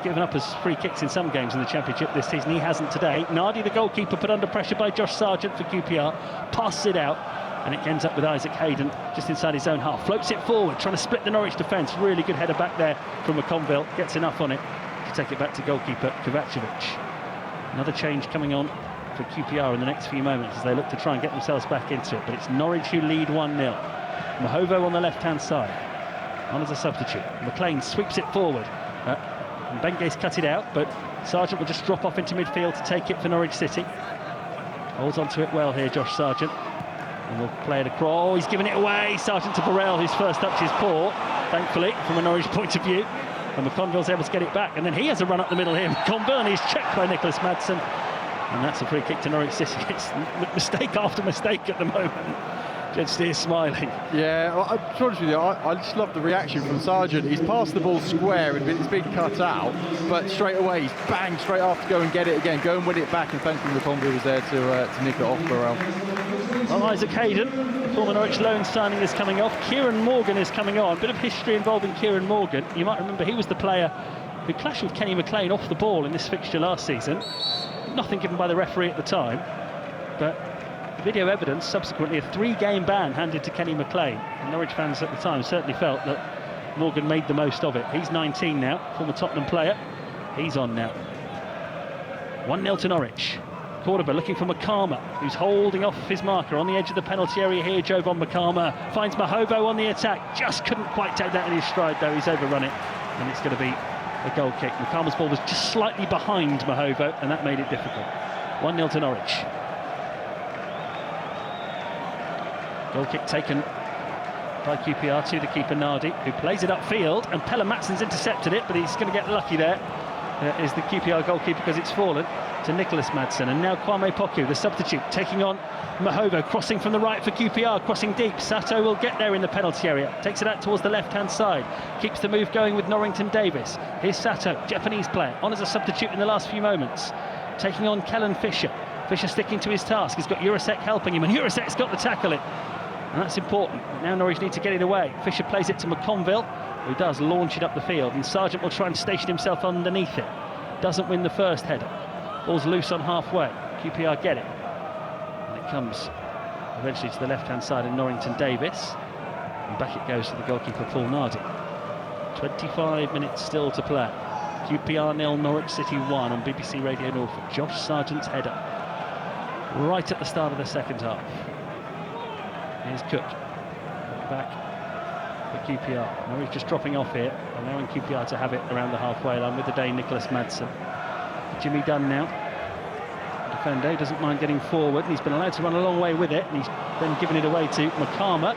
given up as free kicks in some games in the Championship this season. He hasn't today. Nardi, the goalkeeper, put under pressure by Josh Sargent for QPR, passes it out, and it ends up with Isaac Hayden just inside his own half. Floats it forward, trying to split the Norwich defence. Really good header back there from McConville. Gets enough on it to take it back to goalkeeper Kovacevic. Another change coming on for QPR in the next few moments as they look to try and get themselves back into it. But it's Norwich who lead 1-0. Mahovo on the left-hand side, on as a substitute. McLean sweeps it forward. Benge's cut it out, but Sargent will just drop off into midfield to take it for Norwich City. Holds onto it well here, Josh Sargent. And will play it across. Oh, he's given it away. Sargent to Burrell, whose first touch is poor, thankfully, from a Norwich point of view. And McConville's able to get it back. And then he has a run up the middle here. McConville, and he's checked by Nicholas Madsen. And that's a free kick to Norwich City. It's mistake after mistake at the moment. Jed Steer's smiling. Yeah, well, to be honest with you, I just love the reaction from Sargent. He's passed the ball square and it's been cut out, but straight away he's bang straight off to go and get it again, go and win it back, and thankfully the Conville was there to nick it off Burrell. Well, Isaac Hayden, former Norwich loan signing, is coming off. Kieran Morgan is coming on. Bit of history involving Kieran Morgan. You might remember he was the player who clashed with Kenny McLean off the ball in this fixture last season. nothing given by the referee at the time, but video evidence, subsequently a 3-game ban handed to Kenny McLean. And Norwich fans at the time certainly felt that Morgan made the most of it. He's 19 now, former Tottenham player. He's on now. 1-0 to Norwich. Cordoba looking for Makama, who's holding off his marker on the edge of the penalty area here. Jovan Makama finds Mahovo on the attack. Just couldn't quite take that in his stride, though. He's overrun it, and it's going to be a goal kick. Makama's ball was just slightly behind Mahovo, and that made it difficult. 1-0 to Norwich. Goal kick taken by QPR to the keeper Nardi, who plays it upfield, and Pelle Mattsson's intercepted it, but he's going to get lucky there. Is the QPR goalkeeper, because it's fallen to Nicholas Maddson. And now Kwame Poku, the substitute, taking on Mahovo, crossing from the right for QPR, crossing deep. Sato will get there in the penalty area, takes it out towards the left-hand side, keeps the move going with Norrington Davis. Here's Sato, Japanese player, on as a substitute in the last few moments, taking on Kellen Fisher. Fisher sticking to his task, he's got Jurasek helping him, and Jurasek's got to tackle it. And that's important. Now Norwich need to get it away. Fisher plays it to McConville, who does launch it up the field, and Sargent will try and station himself underneath it. Doesn't win the first header. Ball's loose on halfway. QPR get it. And it comes eventually to the left-hand side of Norrington Davis. And back it goes to the goalkeeper, Paul Nardi. 25 minutes still to play. QPR 0, Norwich City 1 on BBC Radio Norfolk. Josh Sargent's header. Right at the start of the second half. Here's Cook. Back for QPR. Norwich just dropping off here, allowing QPR to have it around the halfway line with the Dane Nicholas Maddson. Jimmy Dunn now. The defender doesn't mind getting forward, and he's been allowed to run a long way with it, and he's then given it away to Makama.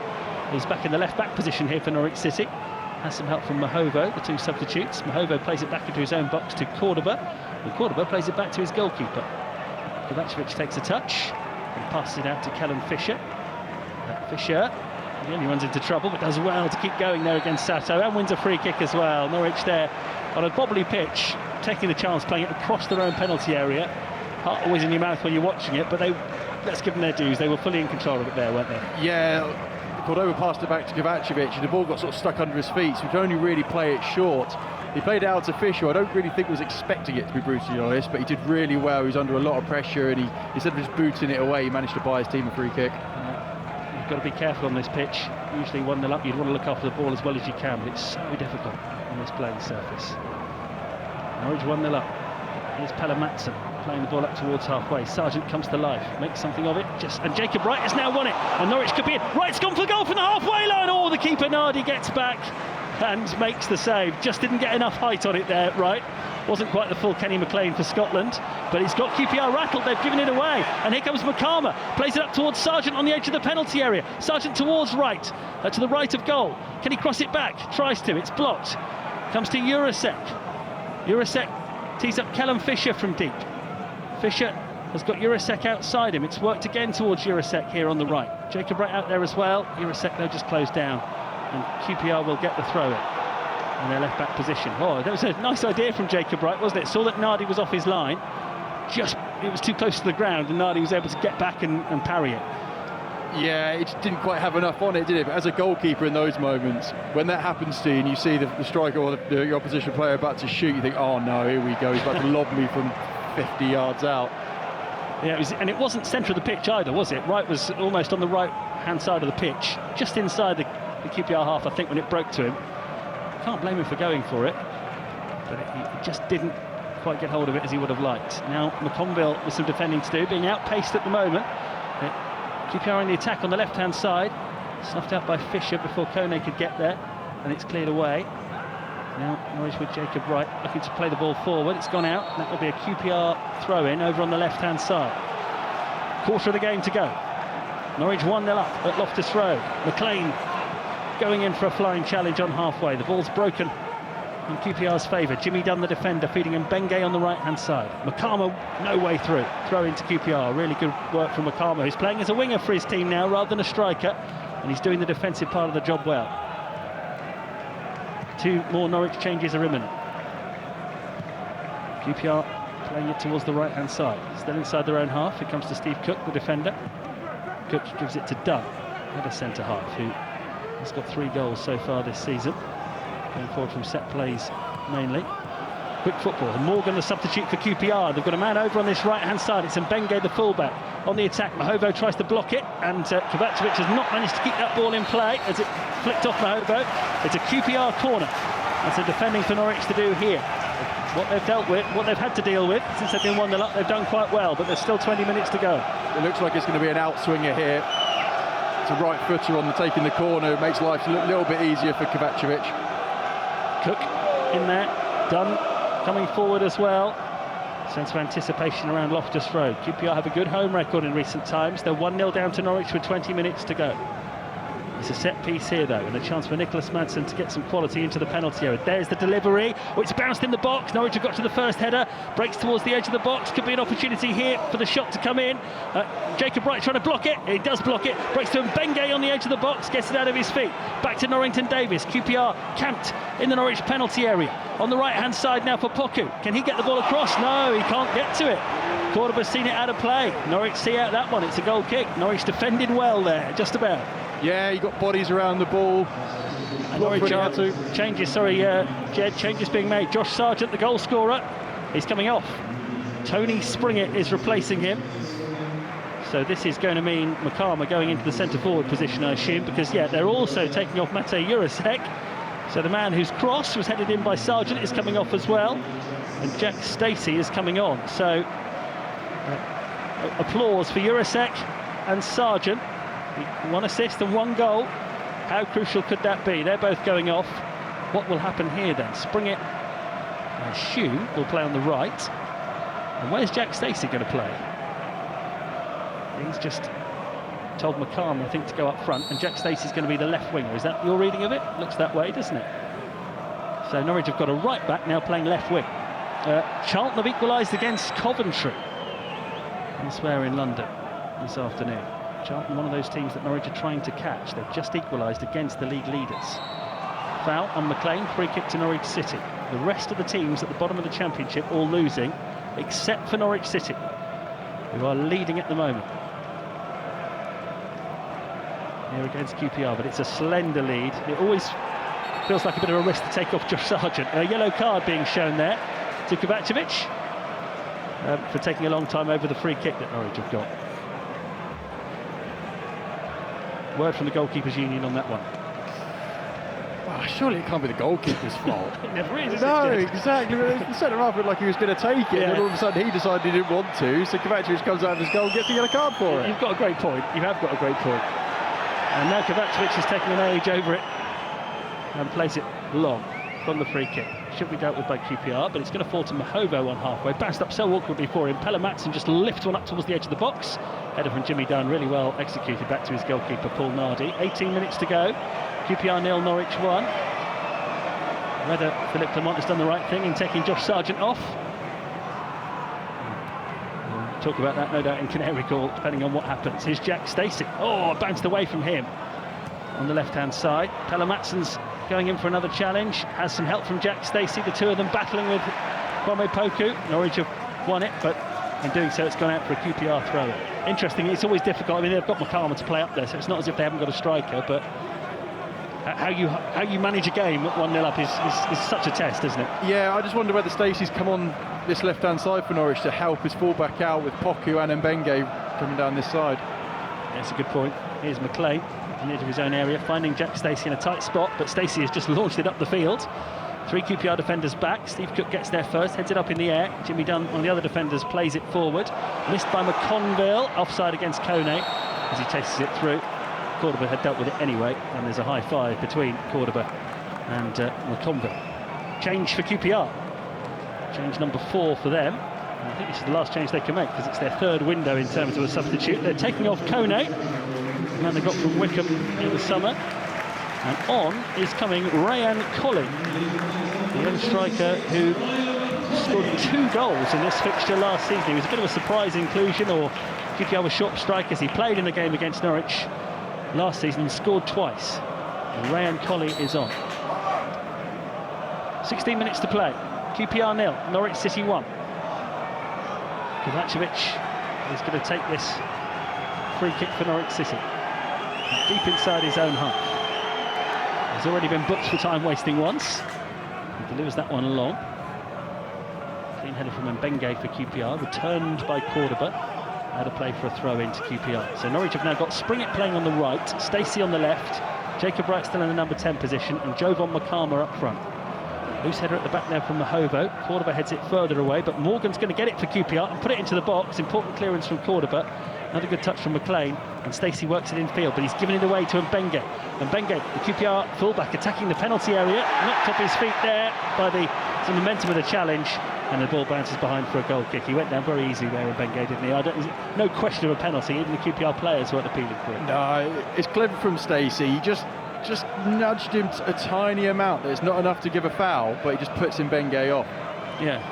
He's back in the left-back position here for Norwich City. Has some help from Mahovo, the two substitutes. Mahovo plays it back into his own box to Cordoba, and Cordoba plays it back to his goalkeeper. Kovacevic takes a touch and passes it out to Kellen Fisher. Fisher, he only runs into trouble, but does well to keep going there against Sato, and wins a free kick as well. Norwich there on a bobbly pitch, taking the chance, playing it across their own penalty area. Heart always in your mouth when you're watching it, but let's give them their dues. They were fully in control of it there, weren't they? Yeah, Cordoba passed it back to Kovacevic, and the ball got sort of stuck under his feet, so he could only really play it short. He played it out to Fisher. I don't really think was expecting it, to be brutally honest, but he did really well. He was under a lot of pressure, and he instead of just booting it away, he managed to buy his team a free kick. You've got to be careful on this pitch. Usually 1-0 up, you'd want to look after the ball as well as you can, but it's so difficult on this playing surface. Norwich 1-0 up. Here's Pelle Mattson playing the ball up towards halfway. Sargent comes to life, makes something of it, and Jacob Wright has now won it, and Norwich could be in. Wright's gone for the goal from the halfway line. Oh, the keeper Nardi gets back and makes the save. Just didn't get enough height on it there, Wright. Wasn't quite the full Kenny McLean for Scotland, but he's got QPR rattled. They've given it away, and here comes Makama, plays it up towards Sargent on the edge of the penalty area. Sargent towards Wright, to the right of goal. Can he cross it back? Tries to, it's blocked. Comes to Jurasek. Jurasek tees up Kellen Fisher from deep. Fisher has got Jurasek outside him. It's worked again towards Jurasek here on the right. Jacob Wright out there as well. Jurasek though just closed down, and QPR will get the throw in their left-back position. Oh, that was a nice idea from Jacob Wright, wasn't it? Saw that Nardi was off his line. It was too close to the ground, and Nardi was able to get back and parry it. Yeah, it just didn't quite have enough on it, did it? But as a goalkeeper in those moments, when that happens to you and you see the striker or your opposition player about to shoot, you think, oh no, here we go, he's about to lob me from 50 yards out. Yeah, it wasn't centre of the pitch either, was it? Wright was almost on the right-hand side of the pitch, just inside the QPR half, I think, when it broke to him. Can't blame him for going for it, but he just didn't quite get hold of it as he would have liked. Now McConville with some defending to do, being outpaced at the moment. QPR in the attack on the left-hand side, snuffed out by Fisher before Kone could get there, and it's cleared away. Now Norwich with Jacob Wright looking to play the ball forward. It's gone out. That will be a QPR throw-in over on the left-hand side. Quarter of the game to go. Norwich 1-0 up at Loftus Road. McLean going in for a flying challenge on halfway. The ball's broken in QPR's favour. Jimmy Dunn, the defender, feeding him Benge on the right-hand side. Makama, no way through. Throw into QPR. Really good work from Makama, who's playing as a winger for his team now rather than a striker, and he's doing the defensive part of the job well. 2 more Norwich changes are imminent. QPR playing it towards the right-hand side. Still inside their own half. It comes to Steve Cook, the defender. Cook gives it to Dunn, another centre-half, who has got 3 goals so far this season, going forward from set plays mainly. quick football. Morgan, the substitute for QPR. They've got a man over on this right-hand side. It's Mbenge, the fullback, on the attack. Mahovo tries to block it, and Kovacevic has not managed to keep that ball in play as it flicked off Mahovo. It's a QPR corner. That's a defending for Norwich to do here. What they've dealt with, what they've had to deal with since they've been 1-0 up, they've done quite well, but there's still 20 minutes to go. It looks like it's going to be an outswinger here. It's a right footer on the taking the corner. It makes life a little bit easier for Kovacevic. Cook in there, Dunn coming forward as well. Sense of anticipation around Loftus Road. QPR have a good home record in recent times. They're 1-0 down to Norwich with 20 minutes to go. It's a set piece here though, and a chance for Nicholas Madsen to get some quality into the penalty area. There's the delivery, it's bounced in the box. Norwich have got to the first header, breaks towards the edge of the box. Could be an opportunity here for the shot to come in. Jacob Wright trying to block it. He does block it. Breaks to Mbenge on the edge of the box, gets it out of his feet. Back to Norrington Davis. QPR camped in the Norwich penalty area. On the right-hand side now for Poku. Can he get the ball across? No, he can't get to it. Cordoba's seen it out of play. Norwich see out that one. It's a goal kick. Norwich defended well there, just about. Yeah, you got bodies around the ball. And Norwich changes, Jed, changes being made. Josh Sargent, the goal scorer, is coming off. Tony Springett is replacing him. So this is going to mean Makama going into the centre-forward position, I assume, because, yeah, they're also taking off Mate Jurasek. So the man whose cross was headed in by Sargent is coming off as well. And Jack Stacey is coming on. So applause for Jurasek and Sargent. 1 assist and 1 goal. How crucial could that be? They're both going off. What will happen here then? Springett, I assume, will play on the right. And where's Jack Stacey going to play? He's just told McCarm, I think, to go up front, and Jack Stacey's going to be the left winger. Is that your reading of it? Looks that way, doesn't it? So Norwich have got a right back now playing left wing. Charlton have equalised against Coventry elsewhere in London this afternoon. Charlton, one of those teams that Norwich are trying to catch. They've just equalised against the league leaders. Foul on McLean, free kick to Norwich City. The rest of the teams at the bottom of the Championship all losing, except for Norwich City, who are leading at the moment. Here against QPR, but it's a slender lead. It always feels like a bit of a risk to take off Josh Sargent. A yellow card being shown there to Kovacevic for taking a long time over the free kick that Norwich have got. Word from the goalkeepers union on that one. Well, surely it can't be the goalkeeper's fault. It never is. No, exactly. The centre-half looked like he was going to take it, and all of a sudden he decided he didn't want to, so Kovacevic comes out of his goal and gets a yellow card for it. You've got a great point. You have got a great point. And now Kovacevic is taking an age over it and plays it long from the free kick. Should be dealt with by QPR, but it's going to fall to Mahovo on halfway. Bounced up so awkwardly for him. Pelle Madsen just lifts one up towards the edge of the box. Header from Jimmy Dunn, really well executed back to his goalkeeper, Paul Nardi. 18 minutes to go. QPR 0, Norwich 1. Whether Philippe Clement has done the right thing in taking Josh Sargent off. We'll talk about that, no doubt, in Canary Call, depending on what happens. Here's Jack Stacey. Oh, bounced away from him on the left-hand side. Pelle Madsen's going in for another challenge. Has some help from Jack Stacey. The two of them battling with Kwame Poku. Norwich have won it, but in doing so, it's gone out for a QPR throw. Interesting, it's always difficult. I mean, they've got McCarman to play up there, so it's not as if they haven't got a striker, but how you manage a game at 1-0 up is such a test, isn't it? Yeah, I just wonder whether Stacey's come on this left-hand side for Norwich to help his full-back out with Poku and Mbenge coming down this side. That's a good point. Here's McLean, in the edge of his own area, finding Jack Stacey in a tight spot, but Stacey has just launched it up the field. 3 QPR defenders back. Steve Cook gets there first, heads it up in the air. Jimmy Dunn, one of the other defenders, plays it forward. Missed by McConville, offside against Kone as he chases it through. Cordoba had dealt with it anyway, and there's a high five between Cordoba and McConville. Change for QPR. Change number 4 for them. And I think this is the last change they can make because it's their 3rd window in terms of a substitute. They're taking off Kone, the man they got from Wickham in the summer. And on is coming Rayan Colley, the young striker who scored 2 goals in this fixture last season. He was a bit of a surprise inclusion, or QPR was short strikers. He played in the game against Norwich last season and scored twice. And Rayan Colley is on. 16 minutes to play. QPR 0, Norwich City 1. Kovacevic is going to take this free kick for Norwich City. Deep inside his own half. He's already been booked for time wasting once. He delivers that one along. Clean header from Mbenge for QPR, returned by Cordoba. Had a play for a throw into QPR. So Norwich have now got Springett playing on the right, Stacey on the left, Jacob Wright still in the number 10 position, and Jovan Makama up front. Loose header at the back there from Mahovo. Cordoba heads it further away, but Morgan's going to get it for QPR and put it into the box. Important clearance from Cordoba. Another good touch from McLean, and Stacey works it in field, but he's given it away to Mbenge. Mbenge, the QPR fullback, attacking the penalty area, knocked off his feet there by some momentum of the challenge, and the ball bounces behind for a goal kick. He went down very easy there, Mbenge, didn't he? No question of a penalty. Even the QPR players weren't appealing for it. No, it's clever from Stacey. He just nudged him a tiny amount. It's not enough to give a foul, but he just puts Mbenge off. Yeah,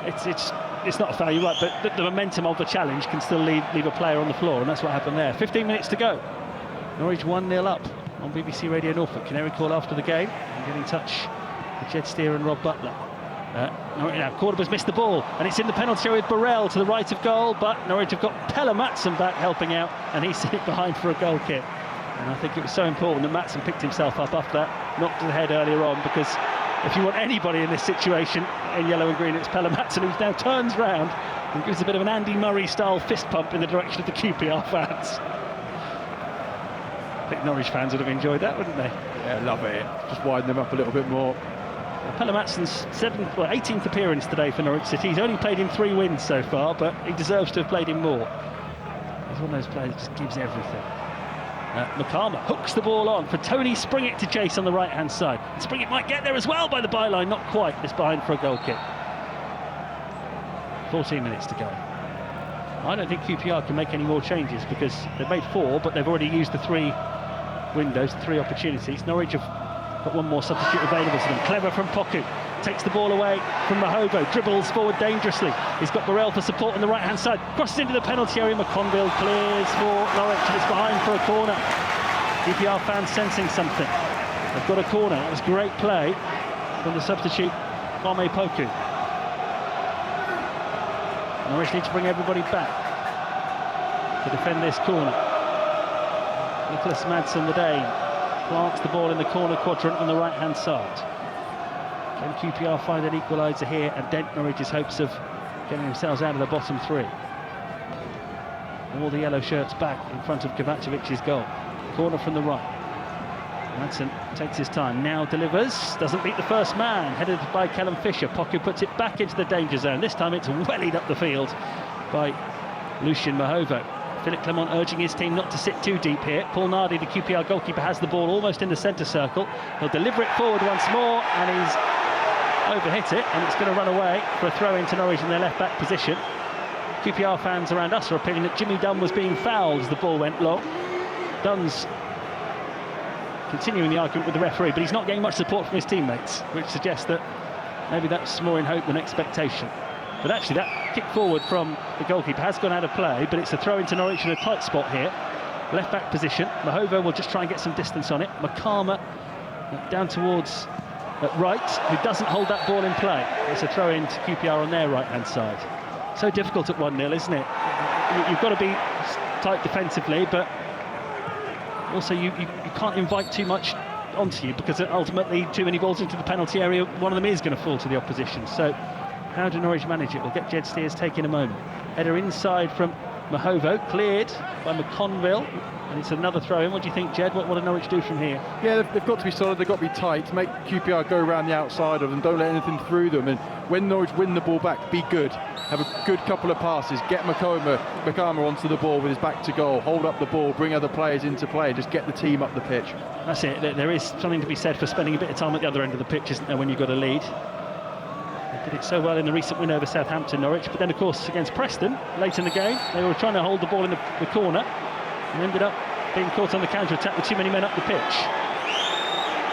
it's not a foul, you're right, but the momentum of the challenge can still leave a player on the floor, and that's what happened there. 15 minutes to go. Norwich 1-0 up on BBC Radio Norfolk. Canary call after the game and get in touch with Jed Steer and Rob Butler. Now Cordoba's missed the ball, and it's in the penalty area with Burrell to the right of goal, but Norwich have got Pelle Matson back helping out, and he's sitting behind for a goal kick. And I think it was so important that Matson picked himself up after that knock to the head earlier on, because if you want anybody in this situation in yellow and green, it's Pelle Matson, who now turns round and gives a bit of an Andy Murray-style fist pump in the direction of the QPR fans. I think Norwich fans would have enjoyed that, wouldn't they? Yeah, love it. Just widen them up a little bit more. Pelle Matson's 18th appearance today for Norwich City. He's only played in 3 wins so far, but he deserves to have played in more. He's one of those players that just gives everything. Makama hooks the ball on for Tony Springett to chase on the right-hand side. And Springett might get there as well by the byline, not quite. It's behind for a goal kick. 14 minutes to go. I don't think QPR can make any more changes, because they've made 4, but they've already used the 3 windows, 3 opportunities. Norwich have got 1 more substitute available to them. Clever from Poku. Takes the ball away from Mahovo, dribbles forward dangerously. He's got Burrell for support on the right-hand side. Crosses into the penalty area. McConville clears for Norwich, and it's behind for a corner. QPR fans sensing something. They've got a corner. That was great play from the substitute, Kwame Poku. Norwich need to bring everybody back to defend this corner. Nicholas Madsen, the Dane, plants the ball in the corner quadrant on the right-hand side. Can QPR find an equaliser here and dent Norwich's hopes of getting themselves out of the bottom 3? All the yellow shirts back in front of Kovacevic's goal. Corner from the right. Madsen takes his time, now delivers, doesn't beat the first man, headed by Callum Fisher. Poku puts it back into the danger zone. This time it's wellied up the field by Lucien Mahovo. Philippe Clement urging his team not to sit too deep here. Paul Nardi, the QPR goalkeeper, has the ball almost in the centre circle. He'll deliver it forward once more, and he's overhit it, and it's going to run away for a throw into Norwich in their left-back position. QPR fans around us are appealing that Jimmy Dunn was being fouled as the ball went long. Dunn's continuing the argument with the referee, but he's not getting much support from his teammates, which suggests that maybe that's more in hope than expectation. But actually that kick forward from the goalkeeper has gone out of play, but it's a throw into Norwich in a tight spot here. Left-back position. Mahovo will just try and get some distance on it. Makama down towards Wright, who doesn't hold that ball in play. It's a throw in to QPR on their right-hand side. So difficult at 1-0, isn't it? You've got to be tight defensively, but also you can't invite too much onto you, because ultimately too many balls into the penalty area, one of them is going to fall to the opposition. So how do Norwich manage it? We'll get Jed Steers take in a moment. Header inside from Mahovo, cleared by McConville, and it's another throw in. What do you think, Jed? What do Norwich do from here? Yeah, they've got to be solid, they've got to be tight, to make QPR go around the outside of them, don't let anything through them, and when Norwich win the ball back, be good. Have a good couple of passes, get Makama onto the ball with his back to goal, hold up the ball, bring other players into play, just get the team up the pitch. That's it. There is something to be said for spending a bit of time at the other end of the pitch, isn't there, when you've got a lead? They did it so well in the recent win over Southampton, Norwich, but then of course against Preston late in the game they were trying to hold the ball in the corner and ended up being caught on the counter-attack with too many men up the pitch.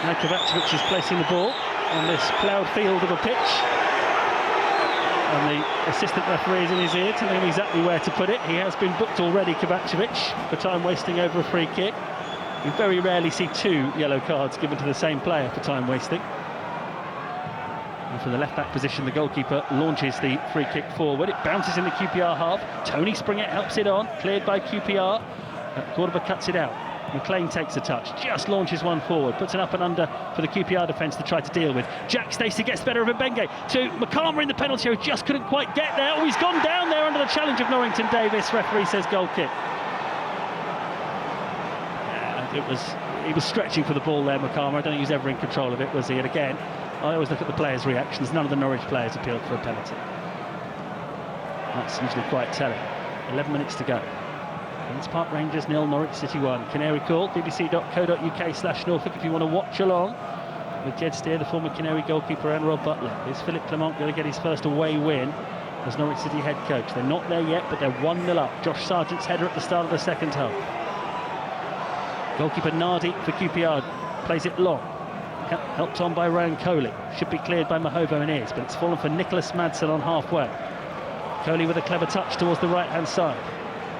Now Kovacevic is placing the ball on this ploughed field of a pitch, and the assistant referee is in his ear telling him exactly where to put it. He has been booked already, Kovacevic, for time wasting over a free kick. You very rarely see 2 yellow cards given to the same player for time wasting. And from the left-back position, the goalkeeper launches the free kick forward. It bounces in the QPR half. Tony Springett helps it on, cleared by QPR. Cordoba cuts it out. McLean takes a touch, just launches one forward, puts it up and under for the QPR defence to try to deal with. Jack Stacey gets better of Mbenge to McCarmer in the penalty area, just couldn't quite get there. Oh, he's gone down there under the challenge of Norrington Davis. Referee says goal kick. He was stretching for the ball there, McCarmer. I don't think he was ever in control of it, was he? And again, I always look at the players' reactions. None of the Norwich players appealed for a penalty. That's usually quite telling. 11 minutes to go. Queen's Park Rangers 0, Norwich City 1. Canary Call, bbc.co.uk/Norfolk if you want to watch along with Jed Steer, the former Canary goalkeeper, and Rob Butler. Is Philip Clement going to get his first away win as Norwich City head coach? They're not there yet, but they're 1-0 up. Josh Sargent's header at the start of the second half. Goalkeeper Nardi for QPR plays it long. Helped on by Ryan Coley. Should be cleared by Mahovo and is, but it's fallen for Nicholas Madsen on halfway. Coley with a clever touch towards the right-hand side.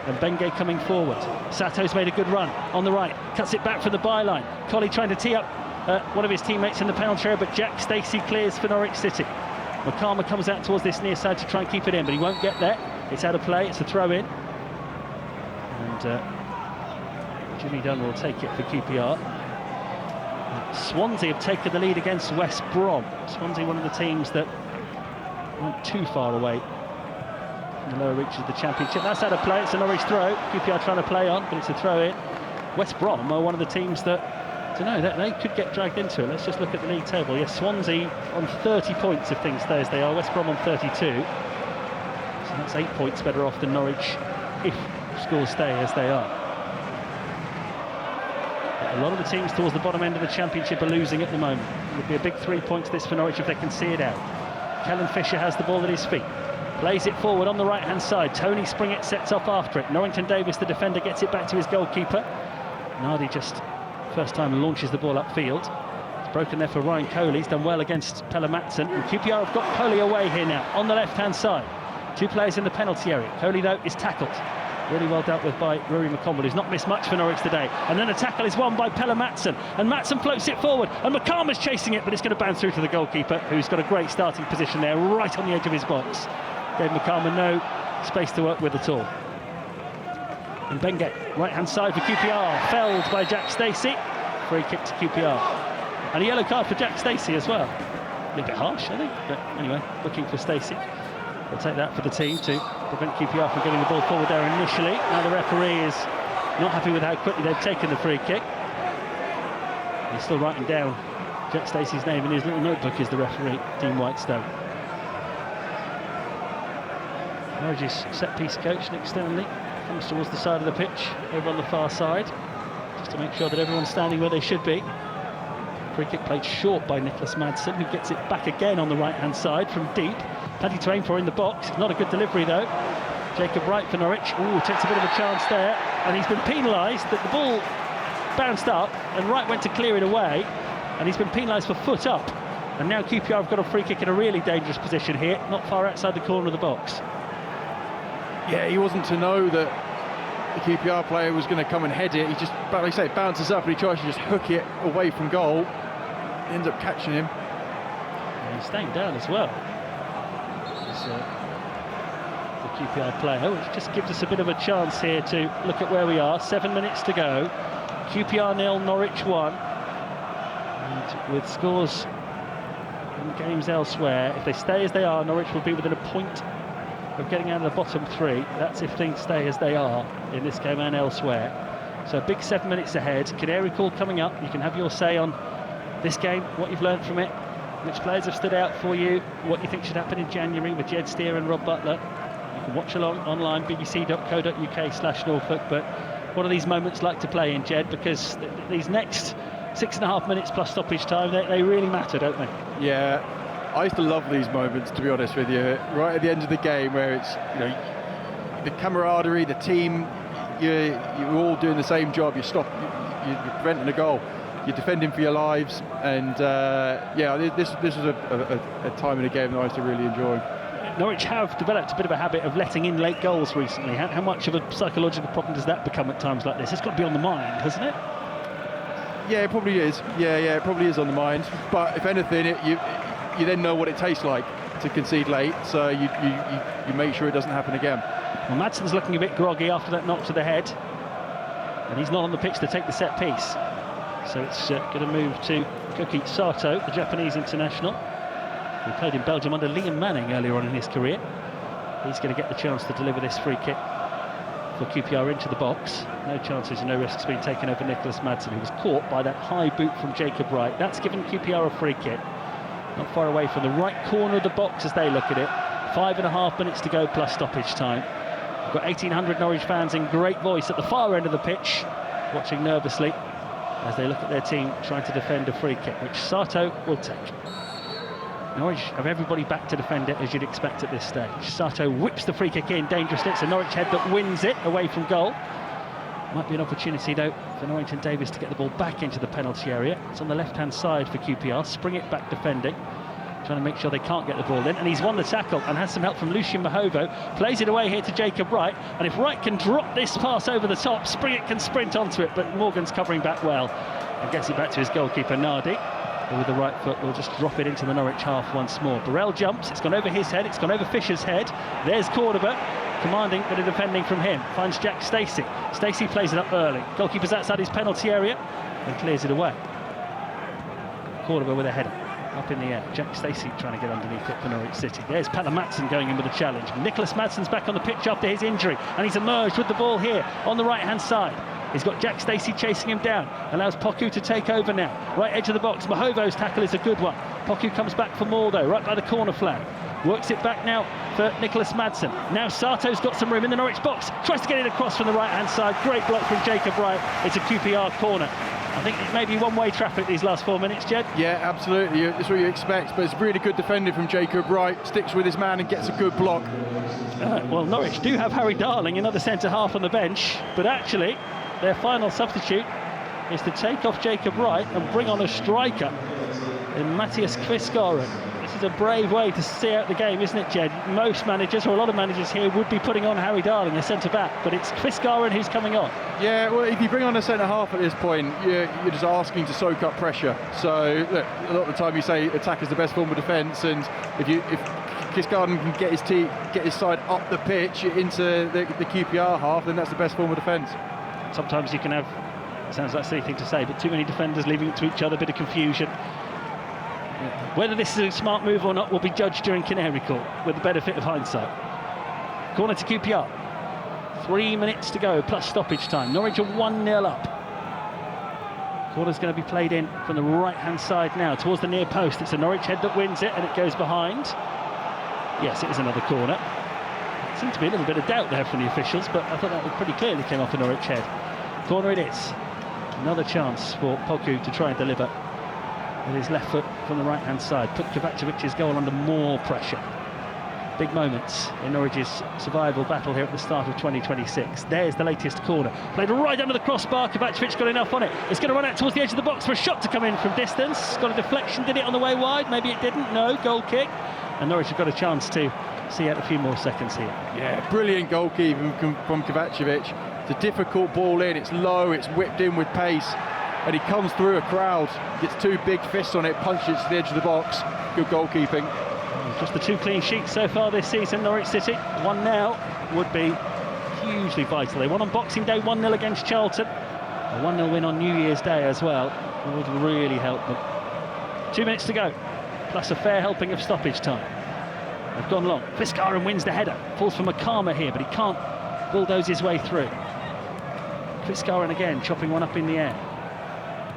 And Mbenge coming forward. Sato's made a good run on the right. Cuts it back from the byline. Coley trying to tee up one of his teammates in the penalty area, but Jack Stacey clears for Norwich City. McCarmer comes out towards this near side to try and keep it in, but he won't get there. It's out of play. It's a throw-in. And Jimmy Dunn will take it for QPR. Swansea have taken the lead against West Brom. Swansea, one of the teams that weren't too far away in the lower reaches of the Championship. That's out of play. It's a Norwich throw. QPR trying to play on, but it's a throw-in. West Brom are one of the teams that, I don't know, that they could get dragged into it. Let's just look at the league table. Yes, Swansea on 30 points if things stay as they are. West Brom on 32. So that's 8 points better off than Norwich if scores stay as they are. A lot of the teams towards the bottom end of the Championship are losing at the moment. It would be a big 3 points this for Norwich if they can see it out. Callum Fisher has the ball at his feet. Plays it forward on the right-hand side. Tony Springett sets off after it. Norrington Davis, the defender, gets it back to his goalkeeper. Nardi just first time launches the ball upfield. It's broken there for Ryan Coley. He's done well against Pelle Madsen. And QPR have got Coley away here now on the left-hand side. Two players in the penalty area. Coley, though, is tackled. Really well dealt with by Rory McConville, who's not missed much for Norwich today. And then a tackle is won by Pelle Madsen. And Madsen floats it forward. And McCarmer's chasing it, but it's going to bounce through to the goalkeeper, who's got a great starting position there, right on the edge of his box. Gave McCarmer no space to work with at all. And Mbenge, right-hand side for QPR, felled by Jack Stacey. Free kick to QPR. And a yellow card for Jack Stacey as well. A little bit harsh, I think. But anyway, looking for Stacey. They'll take that for the team to prevent QPR from getting the ball forward there initially. Now the referee is not happy with how quickly they've taken the free kick. He's still writing down Jack Stacey's name in his little notebook, is the referee, Dean Whitestone. Norwich's set-piece coach, Nick Stanley, comes towards the side of the pitch, over on the far side, just to make sure that everyone's standing where they should be. Free kick played short by Nicholas Madsen, who gets it back again on the right-hand side from deep. Plenty to aim for in the box. Not a good delivery, though. Jacob Wright for Norwich. Ooh, takes a bit of a chance there. And he's been penalised that the ball bounced up and Wright went to clear it away. And he's been penalised for foot up. And now QPR have got a free kick in a really dangerous position here, not far outside the corner of the box. Yeah, he wasn't to know that the QPR player was going to come and head it. He just, like I say, it bounces up and he tries to just hook it away from goal. He ends up catching him. And he's staying down as well. The QPR player, which just gives us a bit of a chance here to look at where we are. 7 minutes to go. QPR 0, Norwich 1. And with scores in games elsewhere, if they stay as they are, Norwich will be within a point of getting out of the bottom three. That's if things stay as they are in this game and elsewhere. So a big 7 minutes ahead. Canary Call coming up. You can have your say on this game, what you've learned from it, which players have stood out for you, what you think should happen in January with Jed Steer and Rob Butler. You can watch along online, bbc.co.uk/Norfolk. But what are these moments like to play in, Jed? Because these next 6.5 minutes plus stoppage time, they really matter, don't they? Yeah, I used to love these moments, to be honest with you. Right at the end of the game, where it's, you know, the camaraderie, the team, you're all doing the same job. You're preventing a goal. You're defending for your lives, and this was a time in the game that I used to really enjoy. Norwich have developed a bit of a habit of letting in late goals recently. How much of a psychological problem does that become at times like this? It's got to be on the mind, hasn't it? Yeah, it probably is. Yeah, it probably is on the mind. But if anything, you then know what it tastes like to concede late, so you make sure it doesn't happen again. Well, Madsen's looking a bit groggy after that knock to the head. and he's not on the pitch to take the set piece. So it's going to move to Koki Sato, the Japanese international, who played in Belgium under Liam Manning earlier on in his career. He's going to get the chance to deliver this free kick for QPR into the box. No chances and no risks being taken over Nicholas Madsen, who was caught by that high boot from Jacob Wright. That's given QPR a free kick. Not far away from the right corner of the box as they look at it. 5.5 minutes to go plus stoppage time. We've got 1,800 Norwich fans in great voice at the far end of the pitch, watching nervously as they look at their team trying to defend a free kick, which Sato will take. Norwich have everybody back to defend it, as you'd expect at this stage. Sato whips the free kick in dangerously. It's a Norwich head that wins it away from goal. Might be an opportunity, though, for Norrington Davies to get the ball back into the penalty area. It's on the left-hand side for QPR. Spring it back defending, trying to make sure they can't get the ball in. And he's won the tackle and has some help from Lucien Mahovo. Plays it away here to Jacob Wright. And if Wright can drop this pass over the top, Spring it can sprint onto it. But Morgan's covering back well and gets it back to his goalkeeper, Nardi. With the right foot, we'll just drop it into the Norwich half once more. Burrell jumps, it's gone over his head, it's gone over Fisher's head. There's Cordoba, commanding, but a defending from him. Finds Jack Stacey. Stacey plays it up early. Goalkeeper's outside his penalty area and clears it away. Cordoba with a header, up in the air. Jack Stacey trying to get underneath it for Norwich City. There's Palla Madsen going in with a challenge. Nicholas Madsen's back on the pitch after his injury, and he's emerged with the ball here on the right-hand side. He's got Jack Stacey chasing him down, allows Poku to take over now. Right edge of the box, Mahovo's tackle is a good one. Poku comes back for more though, right by the corner flag. Works it back now for Nicholas Madsen. Now Sato's got some room in the Norwich box. Tries to get it across from the right-hand side. Great block from Jacob Wright. It's a QPR corner. I think it may be one-way traffic these last 4 minutes, Jed. Yeah, absolutely. That's what you expect. But it's really good defending from Jacob Wright. Sticks with his man and gets a good block. Well, Norwich do have Harry Darling, another centre-half on the bench. But actually, their final substitute is to take off Jacob Wright and bring on a striker in Matthias Quisgaren. This is a brave way to see out the game, isn't it, Jed? Most managers, or a lot of managers here, would be putting on Harry Darling, a centre-back, but it's Quisgaren who's coming on. Yeah, well, if you bring on a centre-half at this point, you're just asking to soak up pressure. So, look, a lot of the time you say attack is the best form of defence, and if Quisgaren can get his side up the pitch into the QPR half, then that's the best form of defence. Sometimes you can have, sounds like a silly thing to say, but too many defenders leaving it to each other, a bit of confusion. Whether this is a smart move or not will be judged during Canary Court with the benefit of hindsight. Corner to QPR. 3 minutes to go plus stoppage time. Norwich are 1-0 up. Corner's going to be played in from the right-hand side now towards the near post. It's a Norwich head that wins it and it goes behind. Yes, it is another corner. Seemed to be a little bit of doubt there from the officials, but I thought that pretty clearly came off a Norwich head. Corner it is. Another chance for Poku to try and deliver with his left foot from the right-hand side. Put Kovacevic's goal under more pressure. Big moments in Norwich's survival battle here at the start of 2026. There's the latest corner. Played right under the crossbar. Kovacevic got enough on it. It's going to run out towards the edge of the box for a shot to come in from distance. Got a deflection. Did it on the way wide? Maybe it didn't. No. Goal kick. And Norwich have got a chance to see out a few more seconds here. Yeah, brilliant goalkeeping from Kovacevic. It's a difficult ball in. It's low. It's whipped in with pace. And he comes through a crowd, gets two big fists on it, punches to the edge of the box. Good goalkeeping. Just the 2 clean sheets so far this season, Norwich City. 1 now would be hugely vital. They won on Boxing Day, 1-0 against Charlton. A 1-0 win on New Year's Day as well would really help them. 2 minutes to go, plus a fair helping of stoppage time. They've gone long. Quisgaren wins the header. Falls for Makama here, but he can't bulldoze his way through. Quisgaren again, chopping one up in the air.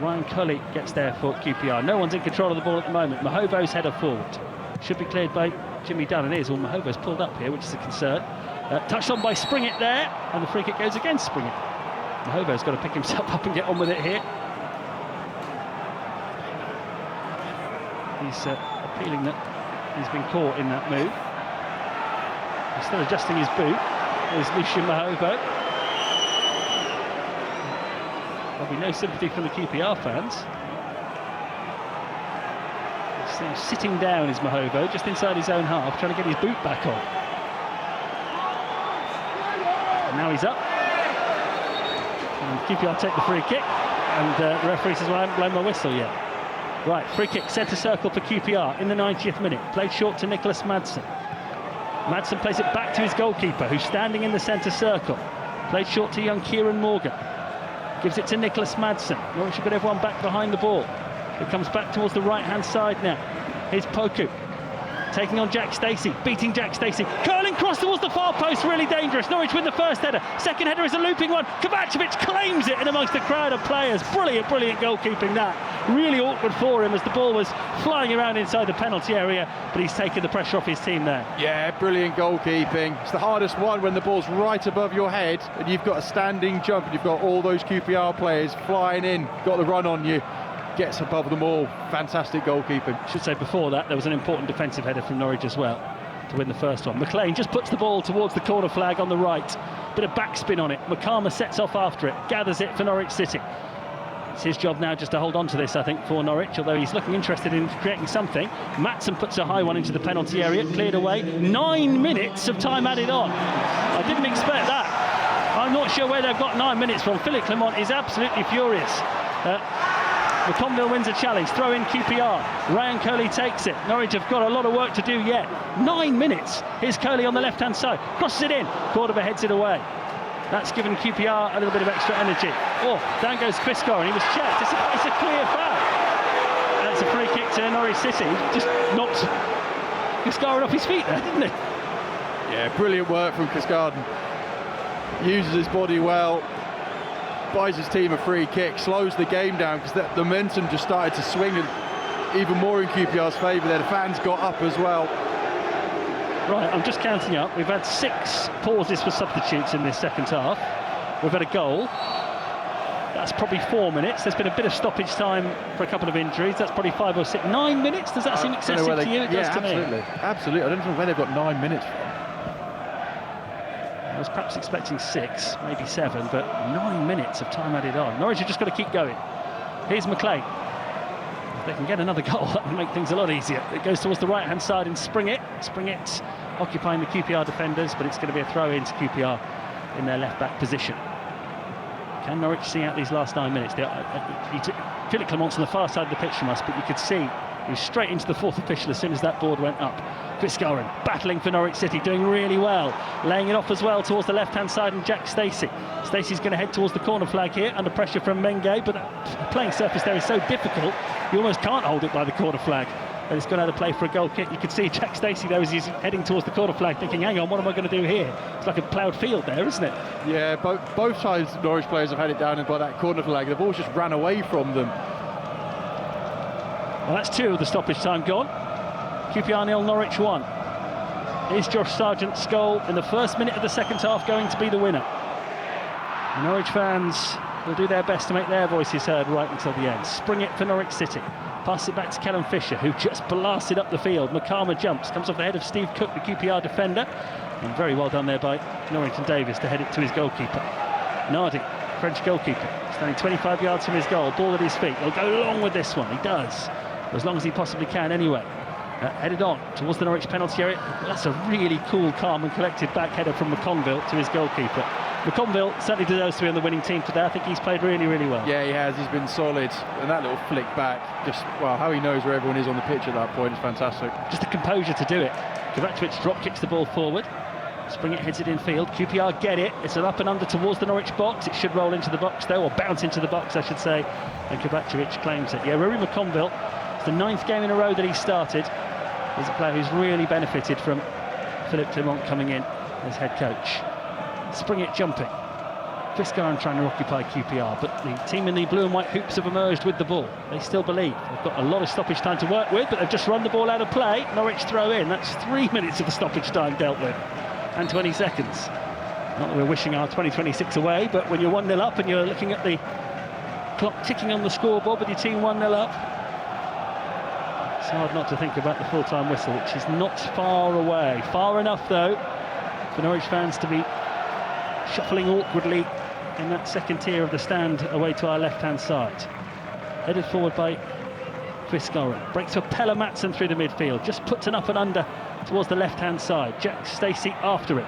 Ryan Cully gets there for QPR. No one's in control of the ball at the moment. Mahovo's header forward. Should be cleared by Jimmy Dunn, and it is. Well, Mahovo's pulled up here, which is a concern. Touched on by Springett there, and the free kick goes against Springett. Mahovo's got to pick himself up and get on with it here. He's appealing that he's been caught in that move. He's still adjusting his boot. There's Lucien Mahovo. There'll be no sympathy from the QPR fans. He's sitting down is Mahovo, just inside his own half, trying to get his boot back on. And now he's up. And QPR take the free kick, and the referee says, well, I haven't blown my whistle yet. Right, free kick, centre circle for QPR in the 90th minute. Played short to Nicholas Madsen. Madsen plays it back to his goalkeeper, who's standing in the centre circle. Played short to young Kieran Morgan. Gives it to Nicholas Madsen. Norwich have got everyone back behind the ball. It comes back towards the right-hand side now. Here's Poku. Taking on Jack Stacey, beating Jack Stacey. Curling cross towards the far post, really dangerous. Norwich win the first header. Second header is a looping one. Kovacevic claims it in amongst the crowd of players. Brilliant goalkeeping that. Really awkward for him as the ball was flying around inside the penalty area, but he's taken the pressure off his team there. Yeah, brilliant goalkeeping. It's the hardest one when the ball's right above your head and you've got a standing jump and you've got all those QPR players flying in, got the run on you. Gets above them all. Fantastic goalkeeping. I should say before that there was an important defensive header from Norwich as well to win the first one. McLean just puts the ball towards the corner flag on the right. Bit of backspin on it. McCarmer sets off after it, gathers it for Norwich City. It's his job now just to hold on to this, I think, for Norwich, although he's looking interested in creating something. Madsen puts a high one into the penalty area, cleared away. 9 minutes of time added on. I didn't expect that. I'm not sure where they've got 9 minutes from. Philip Clement is absolutely furious. McConville wins a challenge, throw in QPR. Ryan Curley takes it. Norwich have got a lot of work to do yet. 9 minutes. Here's Curley on the left-hand side. Crosses it in. Cordoba heads it away. That's given QPR a little bit of extra energy. Oh, down goes Quiscar, and he was checked. It's a clear foul. That's a free kick to Norwich City. Just knocked Quiscar off his feet there, didn't it? Yeah, brilliant work from Quiscar. Uses his body well. Buys his team a free kick, slows the game down because the momentum just started to swing even more in QPR's favour there. The fans got up as well. Right, I'm just counting up. We've had 6 pauses for substitutes in this second half. We've had a goal. That's probably 4 minutes. There's been a bit of stoppage time for a couple of injuries. That's probably 5 or 6. 9 minutes? Does that seem excessive to you? It does to me. Absolutely. I don't know where they've got 9 minutes from. I was perhaps expecting 6, maybe 7, but 9 minutes of time added on. Norwich have just got to keep going. Here's McLean. If they can get another goal, that would make things a lot easier. It goes towards the right-hand side and Springett occupying the QPR defenders, but it's going to be a throw in to QPR in their left-back position. Can Norwich see out these last 9 minutes? Philip Clement's on the far side of the pitch from us, but you could see he was straight into the fourth official as soon as that board went up. Quiscar battling for Norwich City, doing really well, laying it off as well towards the left-hand side, and Jack Stacey. Stacey's going to head towards the corner flag here, under pressure from Menge, but that playing surface there is so difficult, you almost can't hold it by the corner flag. And it's gone out of play for a goal kick. You could see Jack Stacey there as he's heading towards the corner flag, thinking, hang on, what am I going to do here? It's like a ploughed field there, isn't it? Yeah, both times Norwich players have had it down by that corner flag. They've always just ran away from them. Well, that's 2 of the stoppage time gone. QPR 0, Norwich 1. Is Josh Sargent's goal in the first minute of the second half going to be the winner? The Norwich fans will do their best to make their voices heard right until the end. Spring it for Norwich City. Pass it back to Callum Fisher, who just blasted up the field. McCarmer jumps, comes off the head of Steve Cook, the QPR defender. And very well done there by Norrington Davis to head it to his goalkeeper. Nardi, French goalkeeper, standing 25 yards from his goal, ball at his feet. He'll go long with this one, he does. As long as he possibly can anyway. Headed on towards the Norwich penalty area. That's a really cool, calm and collected back header from McConville to his goalkeeper. McConville certainly deserves to be on the winning team today. I think he's played really, really well. Yeah, he has. He's been solid. And that little flick back, just, well, how he knows where everyone is on the pitch at that point is fantastic. Just the composure to do it. Kovacevic drop kicks the ball forward. Springett heads it in field. QPR get it. It's an up and under towards the Norwich box. It should roll into the box though, or bounce into the box, I should say. And Kovacevic claims it. Yeah, Rory McConville, it's the 9th game in a row that he started. He's a player who's really benefited from Philip Clement coming in as head coach. Springett jumping. Quiscar trying to occupy QPR, but the team in the blue and white hoops have emerged with the ball. They still believe. They've got a lot of stoppage time to work with, but they've just run the ball out of play. Norwich throw in. That's 3 minutes of the stoppage time dealt with. And 20 seconds. Not that we're wishing our 2026 away, but when you're 1-0 up and you're looking at the clock ticking on the scoreboard with your team 1-0 up, it's hard not to think about the full-time whistle, which is not far away. Far enough, though, for Norwich fans to be shuffling awkwardly in that second tier of the stand away to our left-hand side. Headed forward by Quiscar. Breaks for Pelle Madsen through the midfield. Just puts an up and under towards the left-hand side. Jack Stacey after it.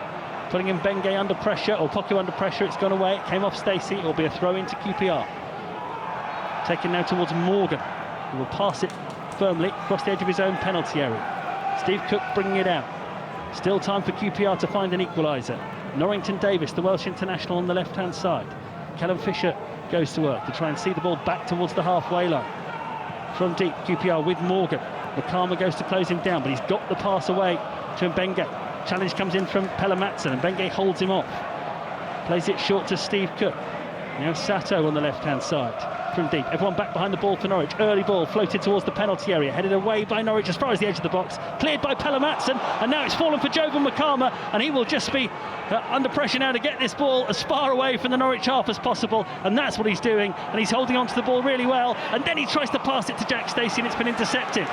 Putting in Benge under pressure, or Poku under pressure. It's gone away. It came off Stacey. It will be a throw into QPR. Taken now towards Morgan, who will pass it firmly across the edge of his own penalty area. Steve Cook bringing it out. Still time for QPR to find an equaliser. Norrington Davis, the Welsh international, on the left-hand side. Callum Fisher goes to work to try and see the ball back towards the halfway line. From deep, QPR with Morgan. Makama goes to close him down, but he's got the pass away to Mbenge. Challenge comes in from Pelle Madsen, and Mbenge holds him off. Plays it short to Steve Cook. Now Sato on the left-hand side. From deep, everyone back behind the ball for Norwich. Early ball floated towards the penalty area, headed away by Norwich as far as the edge of the box, cleared by Pelle Madsen, and now it's fallen for Jovan Makama, and he will just be under pressure now to get this ball as far away from the Norwich half as possible, and that's what he's doing, and he's holding on to the ball really well, and then he tries to pass it to Jack Stacey, and it's been intercepted.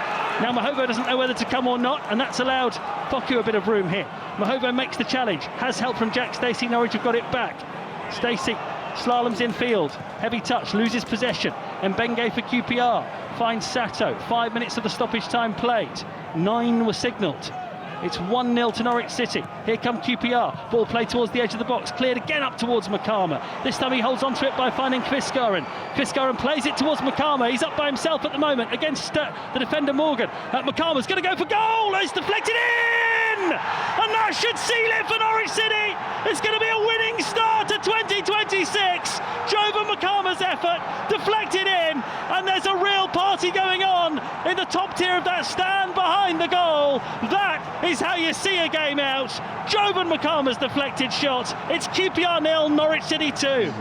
Now Mahovo doesn't know whether to come or not, and that's allowed Poku a bit of room here. Mahovo makes the challenge, has help from Jack Stacey. Norwich have got it back. Stacey slaloms in field, heavy touch, loses possession. Mbenge for QPR finds Sato. 5 minutes of the stoppage time played. 9 were signalled. It's 1-0 to Norwich City. Here come QPR. Ball played towards the edge of the box. Cleared again up towards Makama. This time he holds on to it by finding Kvistgården. Kvistgården plays it towards Makama. He's up by himself at the moment against the defender Morgan. Makama's going to go for goal. It's deflected in! And that should seal it for Norwich City. It's going to be a winning start to 2026. Jovan Makama's effort deflected in, and there's a real party going on in the top tier of that stand behind the goal. That is how you see a game out. Jovan Makama's deflected shot. It's QPR 0, Norwich City 2.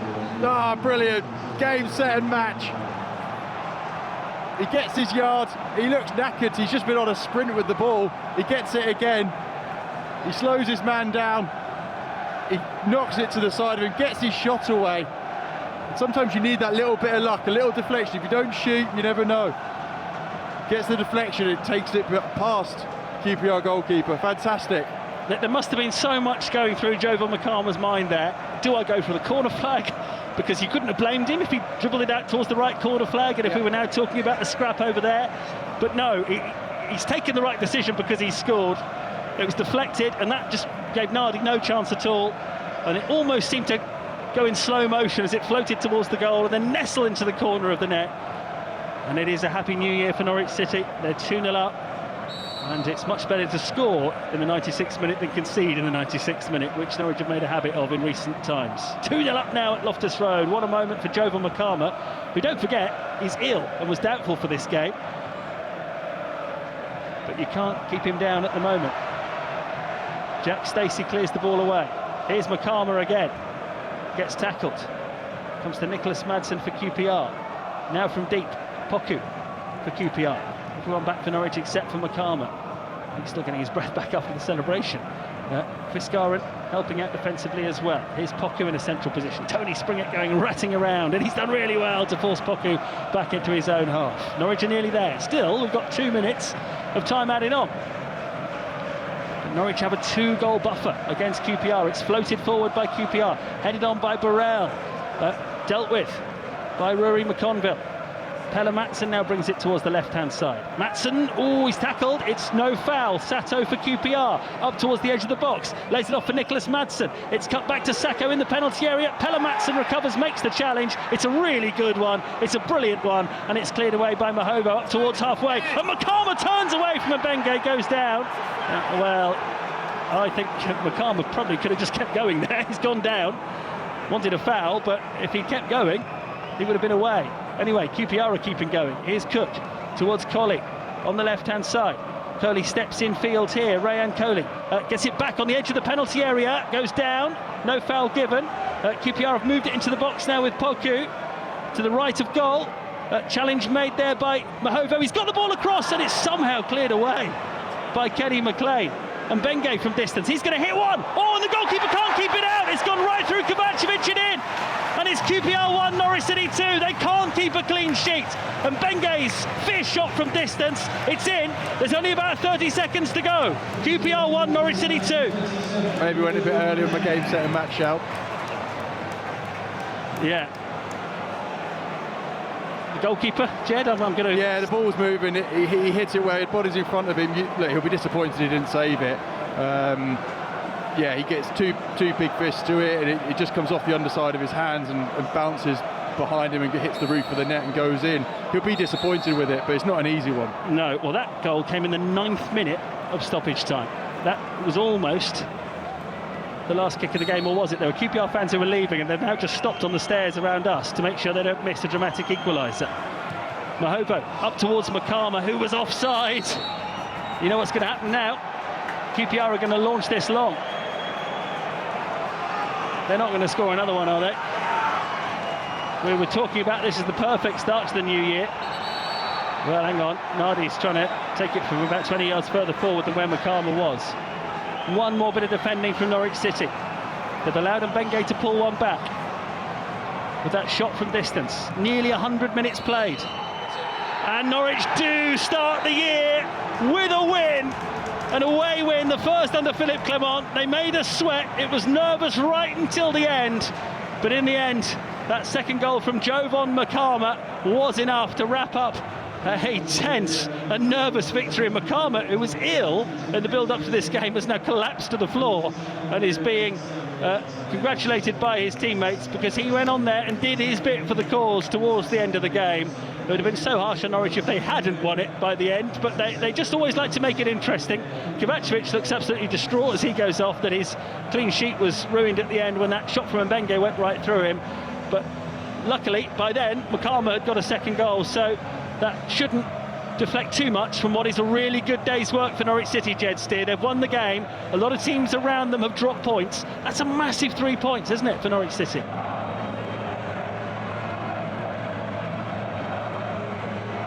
Ah, brilliant. Game, set and match. He gets his yard. He looks knackered. He's just been on a sprint with the ball. He gets it again. He slows his man down. He knocks it to the side of him, gets his shot away. And sometimes you need that little bit of luck, a little deflection. If you don't shoot, you never know. Gets the deflection, it takes it past QPR goalkeeper. Fantastic. There must have been so much going through Jovan Makama's mind there. Do I go for the corner flag? Because you couldn't have blamed him if he dribbled it out towards the right corner flag, and if we were now talking about the scrap over there. But no, he's taken the right decision because he scored. It was deflected, and that just gave Nardi no chance at all. And it almost seemed to go in slow motion as it floated towards the goal and then nestle into the corner of the net. And it is a happy new year for Norwich City. They're 2-0 up, and it's much better to score in the 96th minute than concede in the 96th minute, which Norwich have made a habit of in recent times. 2-0 up now at Loftus Road. What a moment for Jovan Makama, who, don't forget, is ill and was doubtful for this game. But you can't keep him down at the moment. Jack Stacey clears the ball away. Here's Makama again. Gets tackled. Comes to Nicholas Madsen for QPR. Now from deep, Poku for QPR. Everyone back for Norwich except for Makama. He's still getting his breath back after the celebration. Kvistgården helping out defensively as well. Here's Poku in a central position. Tony Springett going ratting around, and he's done really well to force Poku back into his own half. Norwich are nearly there. Still, we've got 2 minutes of time added on. Norwich have a 2-goal buffer against QPR. It's floated forward by QPR, headed on by Burrell, dealt with by Rory McConville. Pelle Madsen now brings it towards the left-hand side. Madsen, he's tackled. It's no foul. Sato for QPR, up towards the edge of the box. Lays it off for Nicholas Madsen. It's cut back to Sacco in the penalty area. Pelle Madsen recovers, makes the challenge. It's a really good one. It's a brilliant one, and it's cleared away by Mahovo up towards halfway. And Makama turns away from Mbenge, goes down. Well, I think Makama probably could have just kept going there. He's gone down. Wanted a foul, but if he kept going, he would have been away. Anyway, QPR are keeping going. Here's Cook towards Coley on the left-hand side. Coley steps in field here. Rayan Coley gets it back on the edge of the penalty area. Goes down. No foul given. QPR have moved it into the box now with Poku to the right of goal. Challenge made there by Mahovo. He's got the ball across, and it's somehow cleared away by Kenny McLean. And Mbenge from distance. He's going to hit one. Oh, and the goalkeeper can't keep it out. It's gone right through Kovacevic and in. And it's QPR 1, Norwich City 2. They can't keep a clean sheet. And Benge's fierce shot from distance. It's in. There's only about 30 seconds to go. QPR 1, Norwich City 2. Maybe went a bit early on my game set and match out. Yeah. The goalkeeper, Jed, I'm going to... Yeah, the ball's moving. He hits it where his body's in front of him. Look, he'll be disappointed he didn't save it. Yeah, he gets two big fists to it, and it just comes off the underside of his hands and bounces behind him and hits the roof of the net and goes in. He'll be disappointed with it, but it's not an easy one. No, well, that goal came in the 9th minute of stoppage time. That was almost the last kick of the game, or was it? There were QPR fans who were leaving, and they've now just stopped on the stairs around us to make sure they don't miss a dramatic equaliser. Mahobo up towards Makama, who was offside. You know what's going to happen now? QPR are going to launch this long. They're not going to score another one, are they? We were talking about this as the perfect start to the new year. Well, hang on. Nardi's trying to take it from about 20 yards further forward than where Makama was. One more bit of defending from Norwich City. They've allowed Mbenge to pull one back with that shot from distance. Nearly 100 minutes played. And Norwich do start the year with a win. An away win, the first under Philippe Clement. They made us sweat. It was nervous right until the end. But in the end, that second goal from Jovan Makama was enough to wrap up a tense and nervous victory. Makama, who was ill in the build-up to this game, has now collapsed to the floor and is being congratulated by his teammates because he went on there and did his bit for the cause towards the end of the game. It would have been so harsh on Norwich if they hadn't won it by the end, but they just always like to make it interesting. Kovacevic looks absolutely distraught as he goes off that his clean sheet was ruined at the end when that shot from Mbenge went right through him. But luckily, by then, Makama had got a second goal, so that shouldn't deflect too much from what is a really good day's work for Norwich City, Jed Steer. They've won the game. A lot of teams around them have dropped points. That's a massive 3 points, isn't it, for Norwich City?